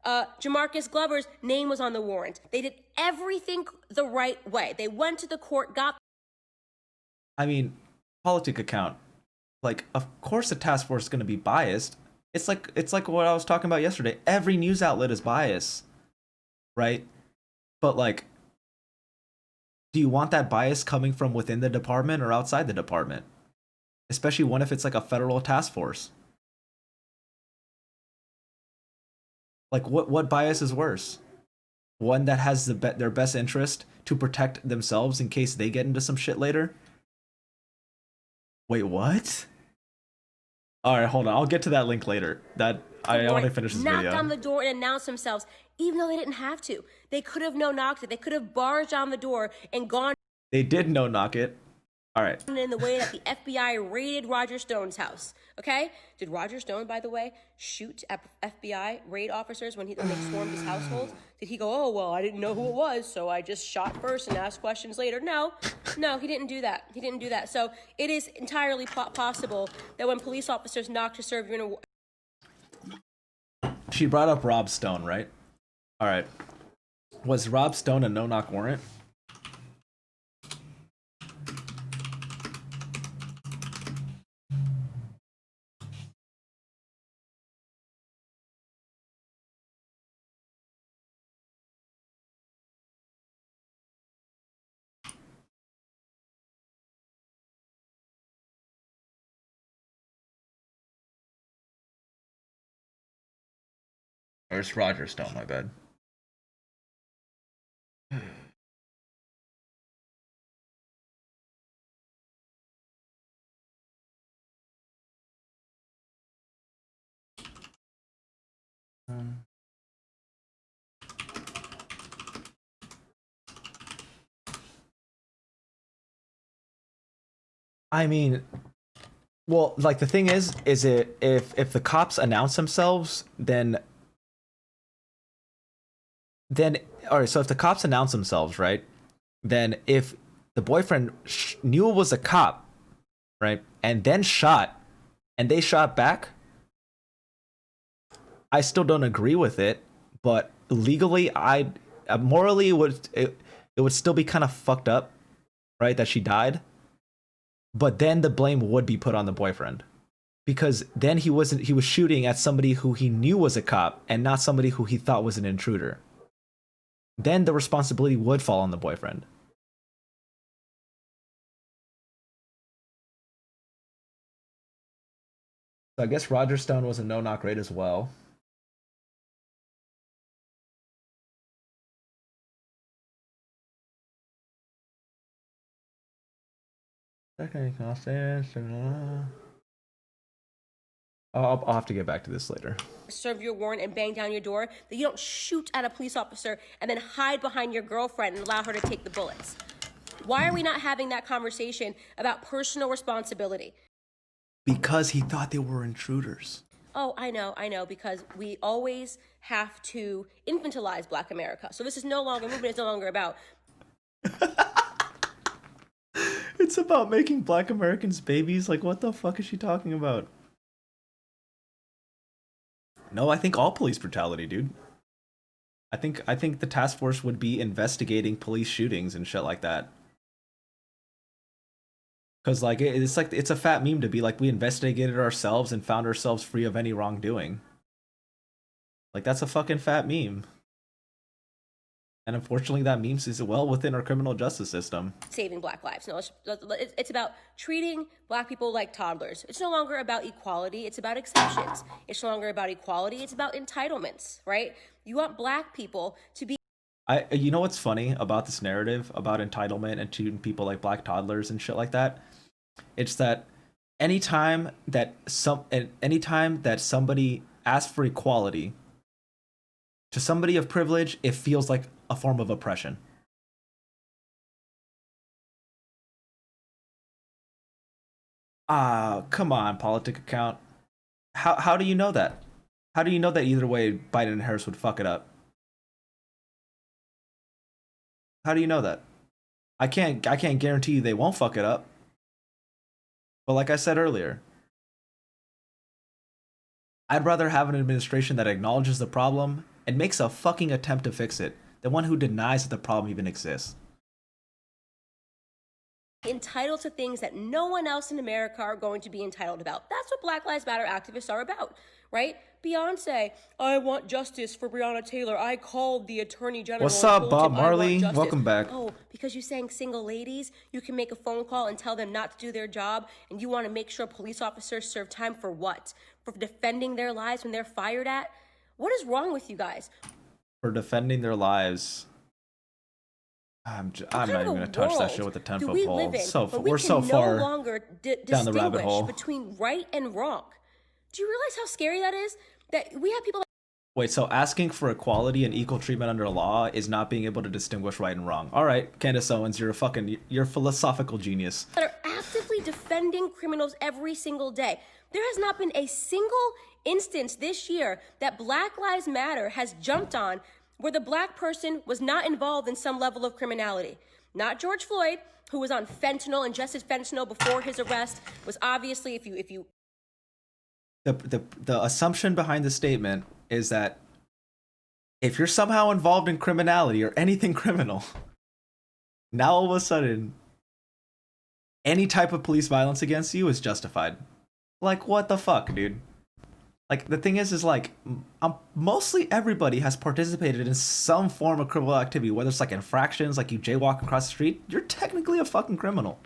Jamarcus Glover's name was on the warrant. They did everything the right way. They went to the court, got. I mean, politic account. Like, of course the task force is going to be biased. It's like what I was talking about yesterday. Every news outlet is biased, right? But like, do you want that bias coming from within the department or outside the department? Especially one if it's like a federal task force. Like, what bias is worse? one that has their best interest to protect themselves in case they get into some shit later. Wait, what? All right, hold on. I'll get to that link later. That I want to finish this knocked video. on the door and announced themselves, even though they didn't have to. They could have no-knocked it. They could have barged on the door and gone. They did no-knock it. All right. In the way that the FBI raided Roger Stone's house. Okay? Did Roger Stone, by the way, shoot at FBI raid officers when they stormed his household? Did he go, oh, well, I didn't know who it was, so I just shot first and asked questions later? No, he didn't do that. He didn't do that. So it is entirely possible that when police officers knock to serve you in a... She brought up Rob Stone, right? All right. Was Rob Stone a no-knock warrant? Or it's Roger Stone, my bad. I mean, well, like the thing is it if the cops announce themselves, then all right. So if the cops announce themselves, right, then if the boyfriend knew it was a cop, right, and then shot, and they shot back, I still don't agree with it. But legally, I morally it would still be kind of fucked up, right, that she died. But then the blame would be put on the boyfriend, because then he was shooting at somebody who he knew was a cop and not somebody who he thought was an intruder. Then the responsibility would fall on the boyfriend. So I guess Roger Stone was a no-knock raid as well. I'll have to get back to this later. Serve your warrant and bang down your door, that you don't shoot at a police officer and then hide behind your girlfriend and allow her to take the bullets. Why are we not having that conversation about personal responsibility? Because he thought they were intruders. Oh, I know, because we always have to infantilize Black America. So this is no longer, movement is no longer about... It's about making Black Americans babies? Like, what the fuck is she talking about? No, I think all police brutality, dude. I think the task force would be investigating police shootings and shit like that. Cause like it's a fat meme to be like, we investigated ourselves and found ourselves free of any wrongdoing. Like, that's a fucking fat meme. And unfortunately, that meme is well within our criminal justice system. Saving Black lives. No, it's about treating Black people like toddlers. It's no longer about equality. It's about exceptions. It's no longer about equality. It's about entitlements, right? You want Black people to be... You know what's funny about this narrative about entitlement and treating people like Black toddlers and shit like that? It's that anytime that somebody asks for equality to somebody of privilege, it feels like a form of oppression. Come on, politic account. How do you know that? How do you know that either way Biden and Harris would fuck it up? How do you know that? I can't guarantee you they won't fuck it up. But like I said earlier, I'd rather have an administration that acknowledges the problem and makes a fucking attempt to fix it than one who denies that the problem even exists. Entitled to things that no one else in America are going to be entitled about. That's what Black Lives Matter activists are about, right? Beyonce, I want justice for Breonna Taylor. I called the Attorney General. What's up, Bob Marley? Welcome back. Oh, because you sang single ladies, you can make a phone call and tell them not to do their job, and you want to make sure police officers serve time for what? For defending their lives when they're fired at? What is wrong with you guys? for defending their lives. I'm not even gonna touch that shit with a 10-foot pole. We're so far no longer down the rabbit hole between right and wrong. Do you realize how scary that is? That we have people. Wait, so asking for equality and equal treatment under law is not being able to distinguish right and wrong. All right, Candace Owens, you're a philosophical genius. That are actively defending criminals every single day. There has not been a single instance this year that Black Lives Matter has jumped on where the black person was not involved in some level of criminality. Not George Floyd, who was on fentanyl, ingested fentanyl before his arrest, was obviously, if you. The assumption behind the statement is that if you're somehow involved in criminality or anything criminal, now all of a sudden, any type of police violence against you is justified. Like, what the fuck, dude? Like, the thing is like, mostly everybody has participated in some form of criminal activity, whether it's like infractions, like you jaywalk across the street, you're technically a fucking criminal.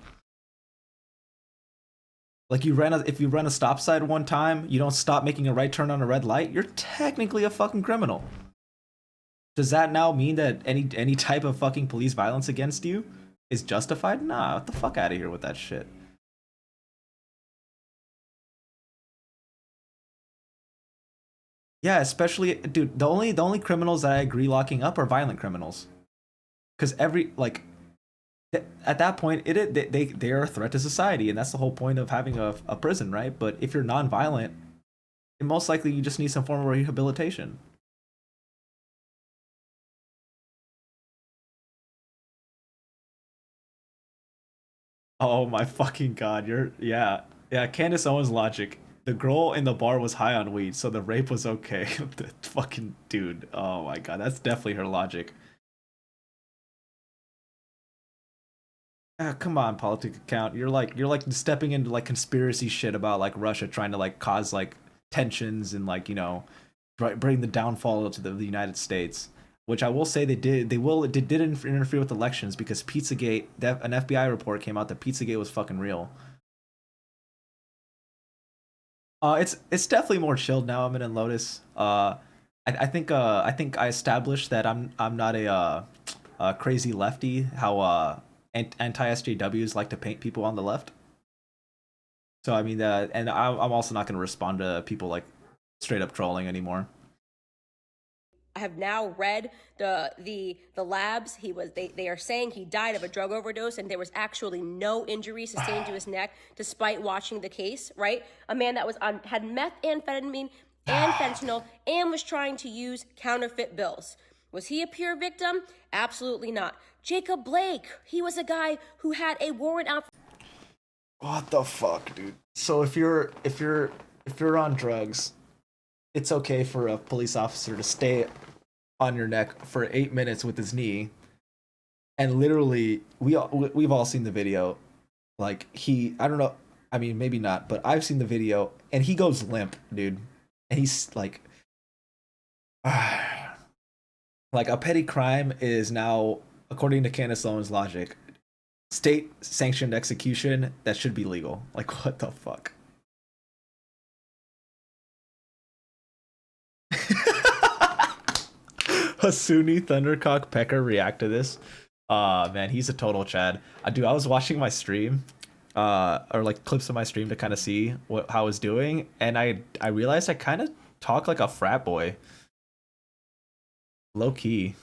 Like, if you run a stop sign one time, you don't stop making a right turn on a red light, you're technically a fucking criminal. Does that now mean that any type of fucking police violence against you is justified? Nah, get the fuck out of here with that shit. Yeah, especially, dude, the only criminals that I agree locking up are violent criminals. Because at that point, they are a threat to society, and that's the whole point of having a prison, right? But if you're non-violent, most likely you just need some form of rehabilitation. Oh my fucking god, yeah, Candace Owens logic. The girl in the bar was high on weed, so the rape was okay. The fucking dude. Oh my god, that's definitely her logic. Come on, politic account. You're like stepping into like conspiracy shit about like Russia trying to like cause like tensions and like, you know, bring the downfall to the United States. Which I will say they did. It did interfere with elections because Pizzagate. An FBI report came out that Pizzagate was fucking real. It's definitely more chilled now. I'm in Lotus. I think I established that I'm not a crazy lefty. How anti-SJWs like to paint people on the left. So I mean, and I'm also not going to respond to people like straight up trolling anymore. I have now read the labs. They are saying he died of a drug overdose, and there was actually no injury sustained to his neck, despite watching the case. Right, a man that had methamphetamine and fentanyl, and was trying to use counterfeit bills. Was he a pure victim? Absolutely not. Jacob Blake, he was a guy who had a warrant out. What the fuck, dude? So if you're on drugs, it's okay for a police officer to stay on your neck for 8 minutes with his knee, and literally we've all seen the video. Like I don't know, I mean maybe not, but I've seen the video, and he goes limp, dude, and he's like, like a petty crime is now, according to Candace Owens' logic, state sanctioned execution that should be legal. Like, what the fuck? Hasuni Thundercock Pecker react to this. Man, he's a total Chad. Dude, I was watching my stream, or like clips of my stream to kind of see how I was doing, and I realized I kind of talk like a frat boy. Low key.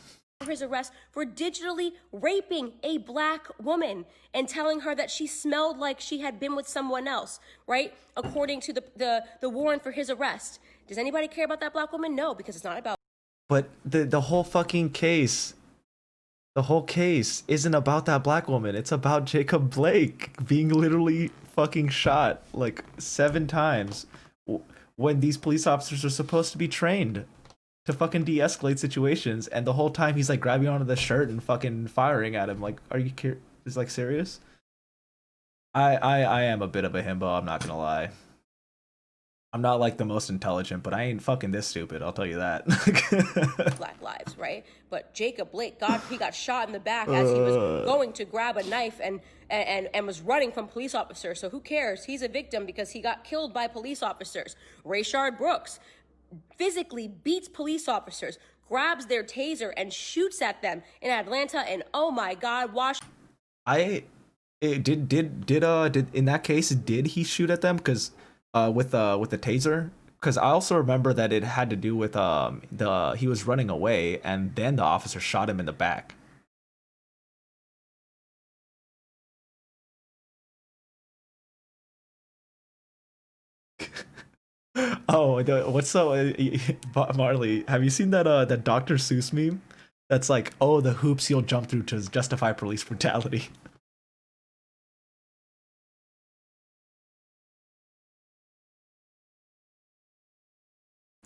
His arrest for digitally raping a black woman and telling her that she smelled like she had been with someone else, right? According to the warrant for his arrest. Does anybody care about that black woman? No, because it's not about. But the whole fucking case, the whole case isn't about that black woman. It's about Jacob Blake being literally fucking shot like 7 times when these police officers are supposed to be trained to fucking de-escalate situations, and the whole time he's like grabbing onto the shirt and fucking firing at him. Like, are you is like serious? I am a bit of a himbo, I'm not gonna lie. I'm not like the most intelligent, but I ain't fucking this stupid, I'll tell you that. Black lives, right? But Jacob Blake, he got shot in the back as he was going to grab a knife and was running from police officers. So who cares? He's a victim because he got killed by police officers. Rayshard Brooks physically beats police officers, grabs their taser and shoots at them in Atlanta. And oh my God, Did in that case did he shoot at them? Because with the taser. Because I also remember that it had to do with he was running away and then the officer shot him in the back. Oh, what's so Marley? Have you seen that Dr. Seuss meme? That's like, oh, the hoops you'll jump through to justify police brutality.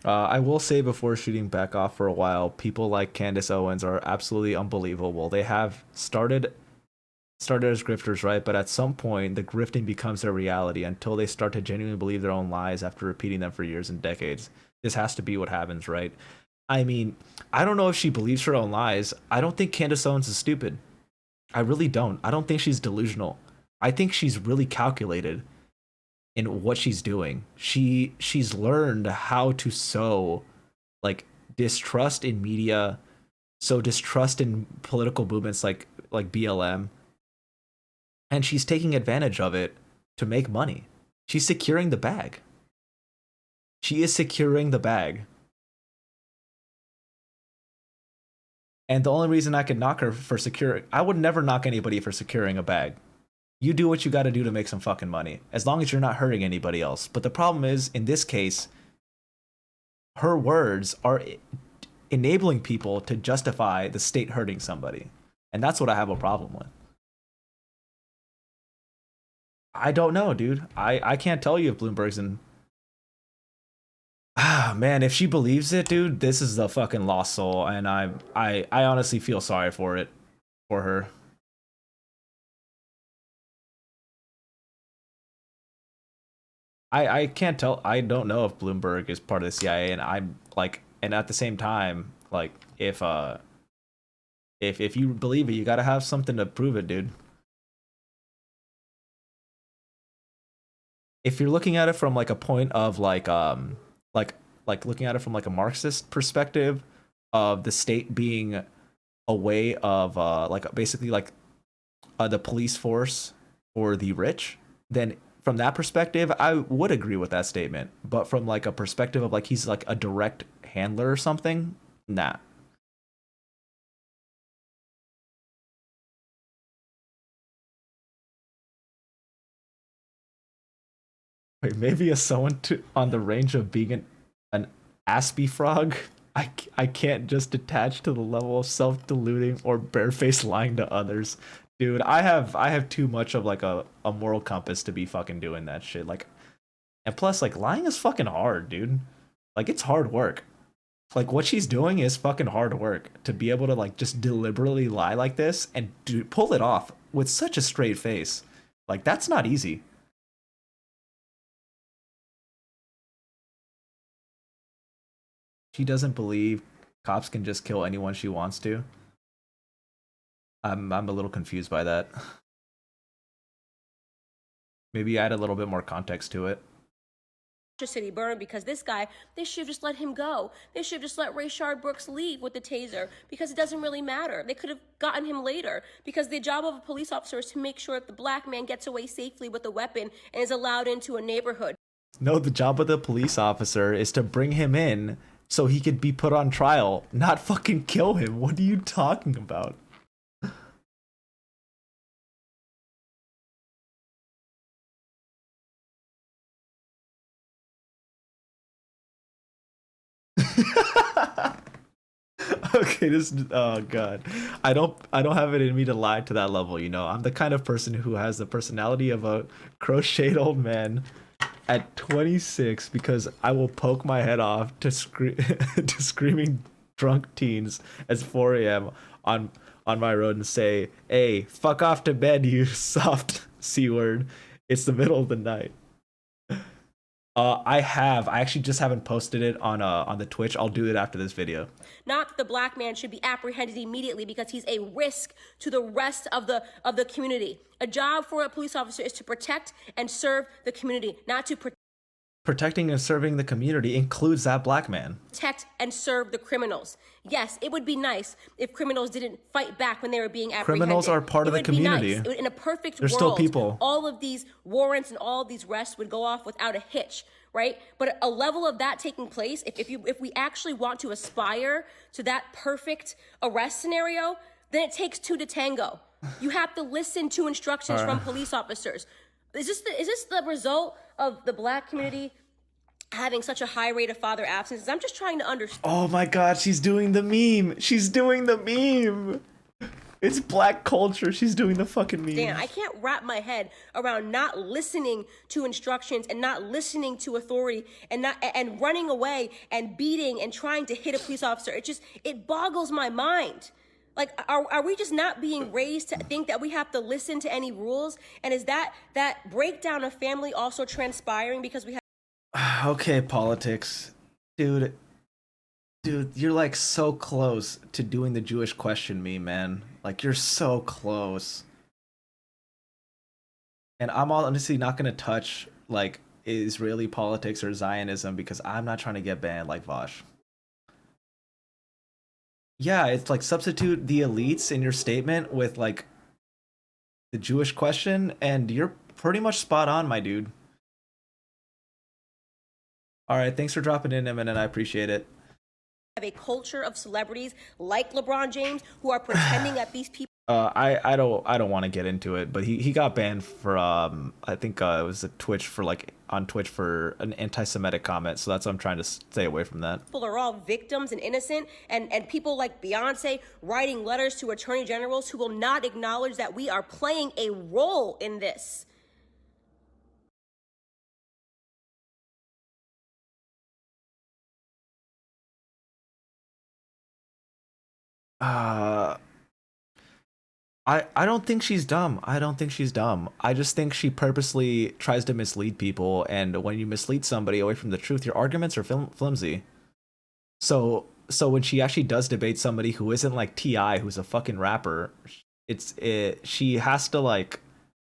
I will say before shooting back off for a while, people like Candace Owens are absolutely unbelievable. They have started as grifters, right? But at some point, the grifting becomes their reality until they start to genuinely believe their own lies after repeating them for years and decades. This has to be what happens, right? I mean, I don't know if she believes her own lies. I don't think Candace Owens is stupid. I really don't. I don't think she's delusional. I think she's really calculated in what she's doing. She's learned how to sow like distrust in media, sow distrust in political movements like BLM, and she's taking advantage of it to make money. She's securing the bag. She is securing the bag. And the only reason I could knock her for securing, I would never knock anybody for securing a bag. You do what you got to do to make some fucking money, as long as you're not hurting anybody else. But the problem is, in this case, her words are enabling people to justify the state hurting somebody. And that's what I have a problem with. I don't know, dude. I can't tell you if Bloomberg's in. Ah, man, if she believes it, dude, this is the fucking lost soul, and I honestly feel sorry for her. I can't tell. I don't know if Bloomberg is part of the CIA, and I'm like, and at the same time, like, if you believe it, you gotta have something to prove it, dude. If you're looking at it from like a point of like looking at it from like a Marxist perspective of the state being a way of like basically like the police force for the rich, then from that perspective, I would agree with that statement. But from like a perspective of like he's like a direct handler or something, nah. Wait, maybe as someone on the range of being an Aspie frog, I can't just detach to the level of self-deluding or barefaced lying to others. Dude, I have too much of like a moral compass to be fucking doing that shit. Like, and plus like lying is fucking hard, dude. Like it's hard work. Like what she's doing is fucking hard work to be able to like just deliberately lie like this and pull it off with such a straight face. Like that's not easy. She doesn't believe cops can just kill anyone she wants to. I'm a little confused by that. Maybe add a little bit more context to it. City burn because this guy, they should have just let him go. They should have just let Rayshard Brooks leave with the taser because it doesn't really matter. They could have gotten him later because the job of a police officer is to make sure that the black man gets away safely with a weapon and is allowed into a neighborhood. No, the job of the police officer is to bring him in so he could be put on trial, not fucking kill him. What are you talking about? Okay, this oh god. I don't have it in me to lie to that level, you know. I'm the kind of person who has the personality of a crocheted old man at 26 because I will poke my head off to to screaming drunk teens at 4 a.m. on my road and say, "Hey, fuck off to bed, you soft C word. It's the middle of the night." I actually just haven't posted it on the Twitch. I'll do it after this video. Not that the black man should be apprehended immediately because he's a risk to the rest of the community. A job for a police officer is to protect and serve the community, not to protect protecting and serving the community includes that black man. Protect and serve the criminals. Yes, it would be nice if criminals didn't fight back when they were being apprehended. Criminals are part of the community. Nice. In a perfect They're world, still people. all of these warrants and all of these arrests would go off without a hitch, right? But a level of that taking place, if we actually want to aspire to that perfect arrest scenario, then it takes two to tango. You have to listen to instructions from police officers. Is this the result of the black community having such a high rate of father absences? I'm just trying to understand. Oh my god, she's doing the meme. She's doing the meme. It's black culture. She's doing the fucking meme. Dan, I can't wrap my head around not listening to instructions and not listening to authority and running away and beating and trying to hit a police officer. It boggles my mind. Like, are we just not being raised to think that we have to listen to any rules? And is that breakdown of family also transpiring because we have... Okay, politics. Dude, you're like so close to doing the Jewish question meme, man. Like, you're so close. And I'm honestly not gonna touch, like, Israeli politics or Zionism because I'm not trying to get banned like Vosh. Yeah, it's like substitute the elites in your statement with like the Jewish question, and you're pretty much spot on, my dude. All right, thanks for dropping in, Eminem. I appreciate it. Have a culture of celebrities like LeBron James who are pretending that these people... I don't want to get into it, but he got banned for I think it was a Twitch for on Twitch for an anti-Semitic comment, so that's why I'm trying to stay away from that. People are all victims and innocent, and people like Beyonce writing letters to attorney generals who will not acknowledge that we are playing a role in this. I don't think she's dumb. I don't think she's dumb. I just think she purposely tries to mislead people, and when you mislead somebody away from the truth, your arguments are flimsy. So when she actually does debate somebody who isn't like T.I., who's a fucking rapper, she has to, like,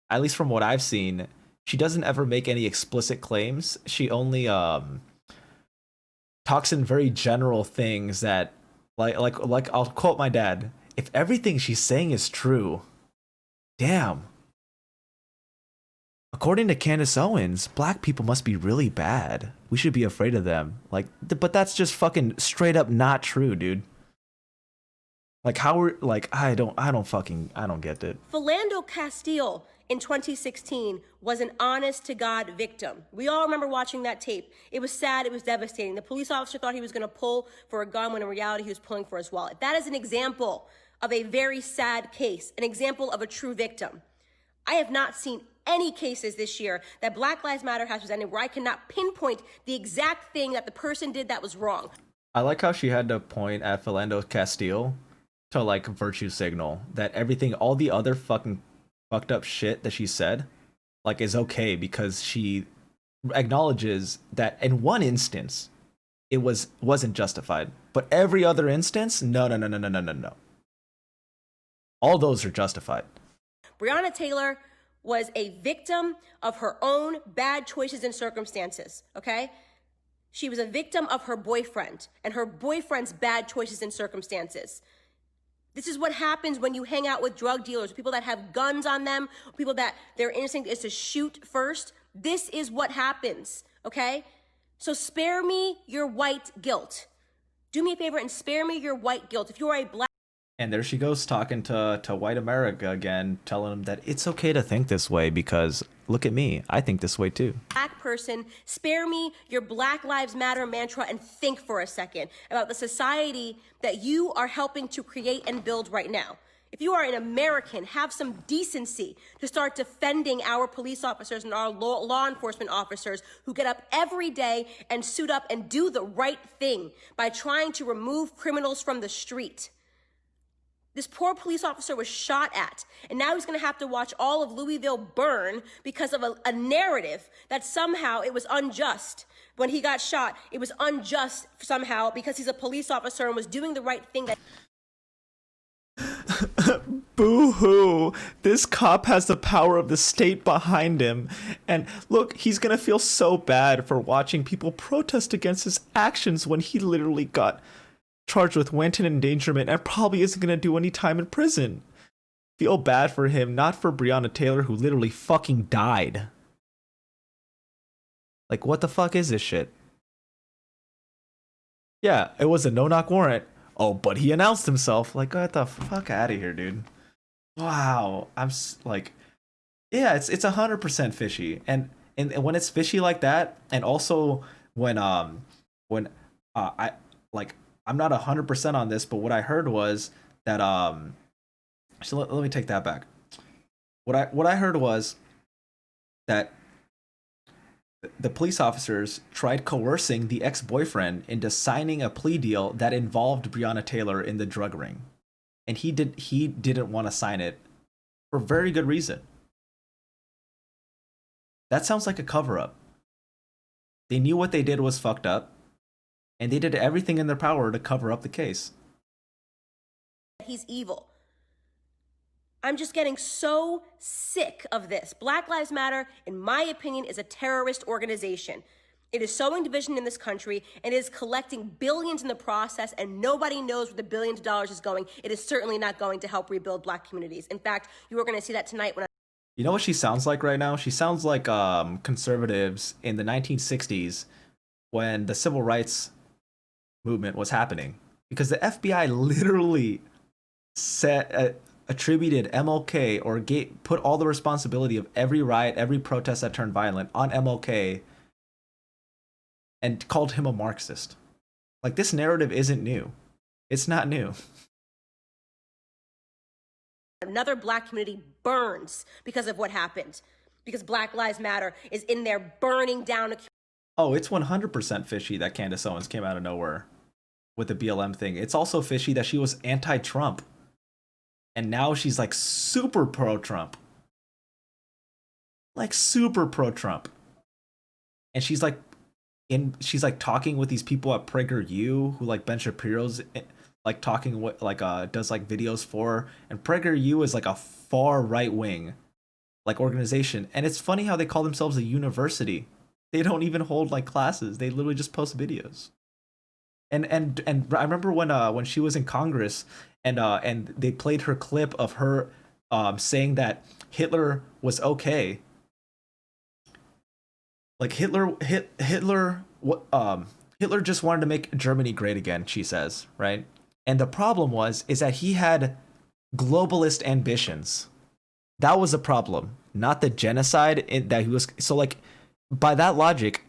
at least from what I've seen, she doesn't ever make any explicit claims. She only talks in very general things that like I'll quote my dad. If everything she's saying is true, damn. According to Candace Owens, black people must be really bad. We should be afraid of them. Like, but that's just fucking straight up not true, dude. Like, how we're like, I don't get it. Philando Castile in 2016 was an honest to God victim. We all remember watching that tape. It was sad, it was devastating. The police officer thought he was gonna pull for a gun when in reality he was pulling for his wallet. That is an example of a very sad case, an example of a true victim. I have not seen any cases this year that Black Lives Matter has presented where I cannot pinpoint the exact thing that the person did that was wrong. I like how she had to point at Philando Castile to like virtue signal that everything, all the other fucking fucked up shit that she said, like, is okay because she acknowledges that in one instance it wasn't justified, but every other instance, no. All those are justified. Breonna Taylor was a victim of her own bad choices and circumstances, okay? She was a victim of her boyfriend and her boyfriend's bad choices and circumstances. This is what happens when you hang out with drug dealers, people that have guns on them, people that their instinct is to shoot first. This is what happens, okay? So spare me your white guilt. Do me a favor and spare me your white guilt. If you are a black... And there she goes talking to white America again, telling them that it's okay to think this way because look at me, I think this way too. Black person, spare me your Black Lives Matter mantra and think for a second about the society that you are helping to create and build right now. If you are an American, have some decency to start defending our police officers and our law enforcement officers who get up every day and suit up and do the right thing by trying to remove criminals from the street. This poor police officer was shot at, and now he's going to have to watch all of Louisville burn because of a narrative that somehow it was unjust. When he got shot, it was unjust somehow because he's a police officer and was doing the right thing. That Boo-hoo. This cop has the power of the state behind him. And look, he's gonna feel so bad for watching people protest against his actions when he literally got charged with wanton endangerment and probably isn't gonna do any time in prison. Feel bad for him, not for Breonna Taylor, who literally fucking died. Like, what the fuck is this shit? Yeah, it was a no-knock warrant. Oh, but he announced himself. Like, get the fuck out of here, dude. Wow, like, yeah, it's 100% fishy, and when it's fishy like that, and also when I like I'm not 100% on this, but what I heard was that so let me take that back. What I heard was that the police officers tried coercing the ex-boyfriend into signing a plea deal that involved Breonna Taylor in the drug ring, and he didn't want to sign it for very good reason. That sounds like a cover-up. They knew what they did was fucked up, and they did everything in their power to cover up the case. He's evil. I'm just getting so sick of this. Black Lives Matter, in my opinion, is a terrorist organization. It is sowing division in this country and is collecting billions in the process, and nobody knows where the billions of dollars is going. It is certainly not going to help rebuild black communities. In fact, you are going to see that tonight when You know what she sounds like right now? She sounds like conservatives in the 1960s when the civil rights movement was happening. Because the FBI literally attributed MLK or put all the responsibility of every riot, every protest that turned violent on MLK and called him a Marxist. Like, this narrative isn't new. It's not new. another black community burns because of what happened, because Black Lives Matter is in there burning down a. Oh, it's 100% fishy that Candace Owens came out of nowhere with the BLM thing. It's also fishy that she was anti-Trump. And now she's like super pro-Trump. Like super pro-Trump. And she's like talking with these people at PragerU who like Ben Shapiro's like talking what like does like videos for, and PragerU is like a far right wing like organization. And it's funny how they call themselves a university. They don't even hold like classes. They literally just post videos. And I remember when she was in Congress and they played her clip of her saying that Hitler was okay. Like Hitler just wanted to make Germany great again, she says, right? And the problem is that he had globalist ambitions. That was the problem, not the genocide that he was. So like, by that logic,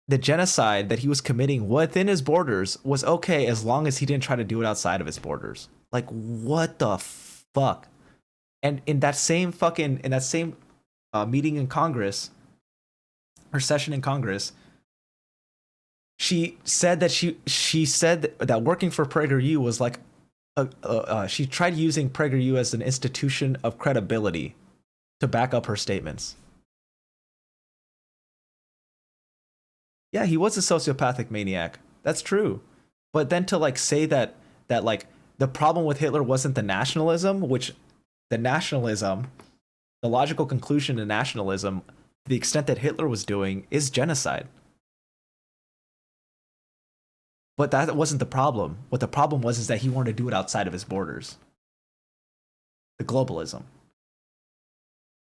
the genocide that he was committing within his borders was okay as long as he didn't try to do it outside of his borders. Like, what the fuck? And in that same meeting in Congress, her session in Congress, she said that she said that working for PragerU was like she tried using PragerU as an institution of credibility to back up her statements. Yeah, he was a sociopathic maniac. That's true. But then to like say that like the problem with Hitler wasn't the nationalism, which the logical conclusion to nationalism, to the extent that Hitler was doing, is genocide. But that wasn't the problem. What the problem was is that he wanted to do it outside of his borders. The globalism.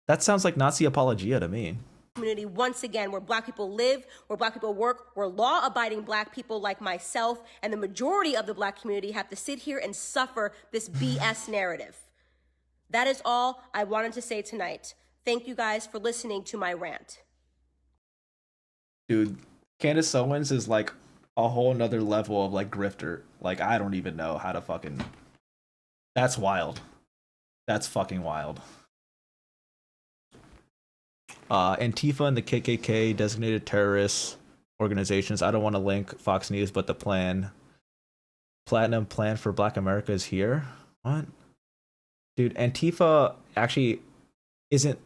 That sounds like Nazi apologia to me. Community once again, where black people live, where black people work, where law-abiding black people like myself and the majority of the black community have to sit here and suffer this BS narrative. That is all I wanted to say tonight. Thank you guys for listening to my rant. Dude, Candace Owens is like a whole nother level of like grifter. Like, I don't even know how to fucking. That's wild. That's fucking wild. Antifa and the KKK, designated terrorist organizations. I don't want to link Fox News, but the Platinum Plan for Black America is here. What? Dude, Antifa actually isn't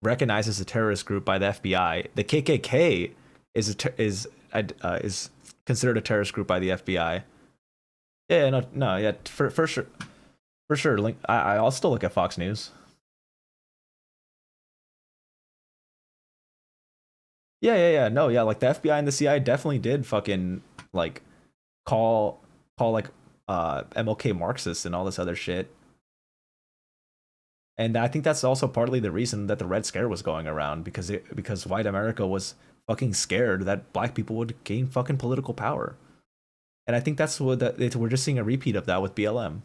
recognized as a terrorist group by the FBI. The KKK is considered a terrorist group by the FBI. Yeah, no, yeah, for sure. For sure. Link. I'll still look at Fox News. Yeah. No, yeah. Like the FBI and the CIA definitely did fucking like call like MLK Marxists and all this other shit. And I think that's also partly the reason that the Red Scare was going around because white America was fucking scared that black people would gain fucking political power. And I think that's we're just seeing a repeat of that with BLM.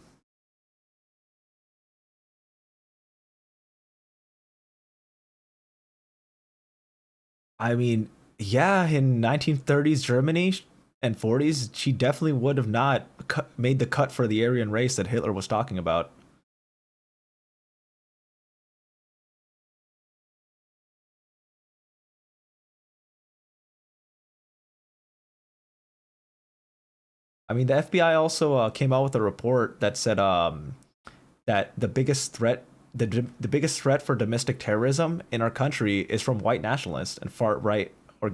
I mean, yeah, in 1930s Germany and 40s, she definitely would have not made the cut for the Aryan race that Hitler was talking about. I mean, the FBI also came out with a report that said that the biggest threat for domestic terrorism in our country is from white nationalists and far right. Or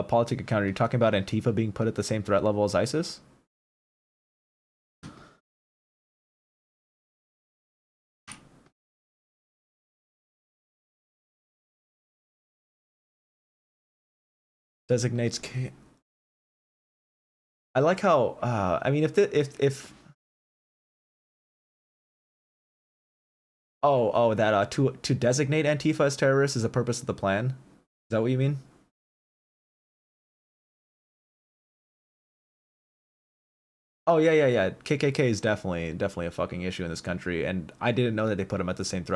politic account? Are you talking about Antifa being put at the same threat level as ISIS? Designates. I like how. I mean, if that to designate Antifa as terrorists is the purpose of the plan. Is that what you mean? Oh yeah. KKK is definitely a fucking issue in this country, and I didn't know that they put them at the same threat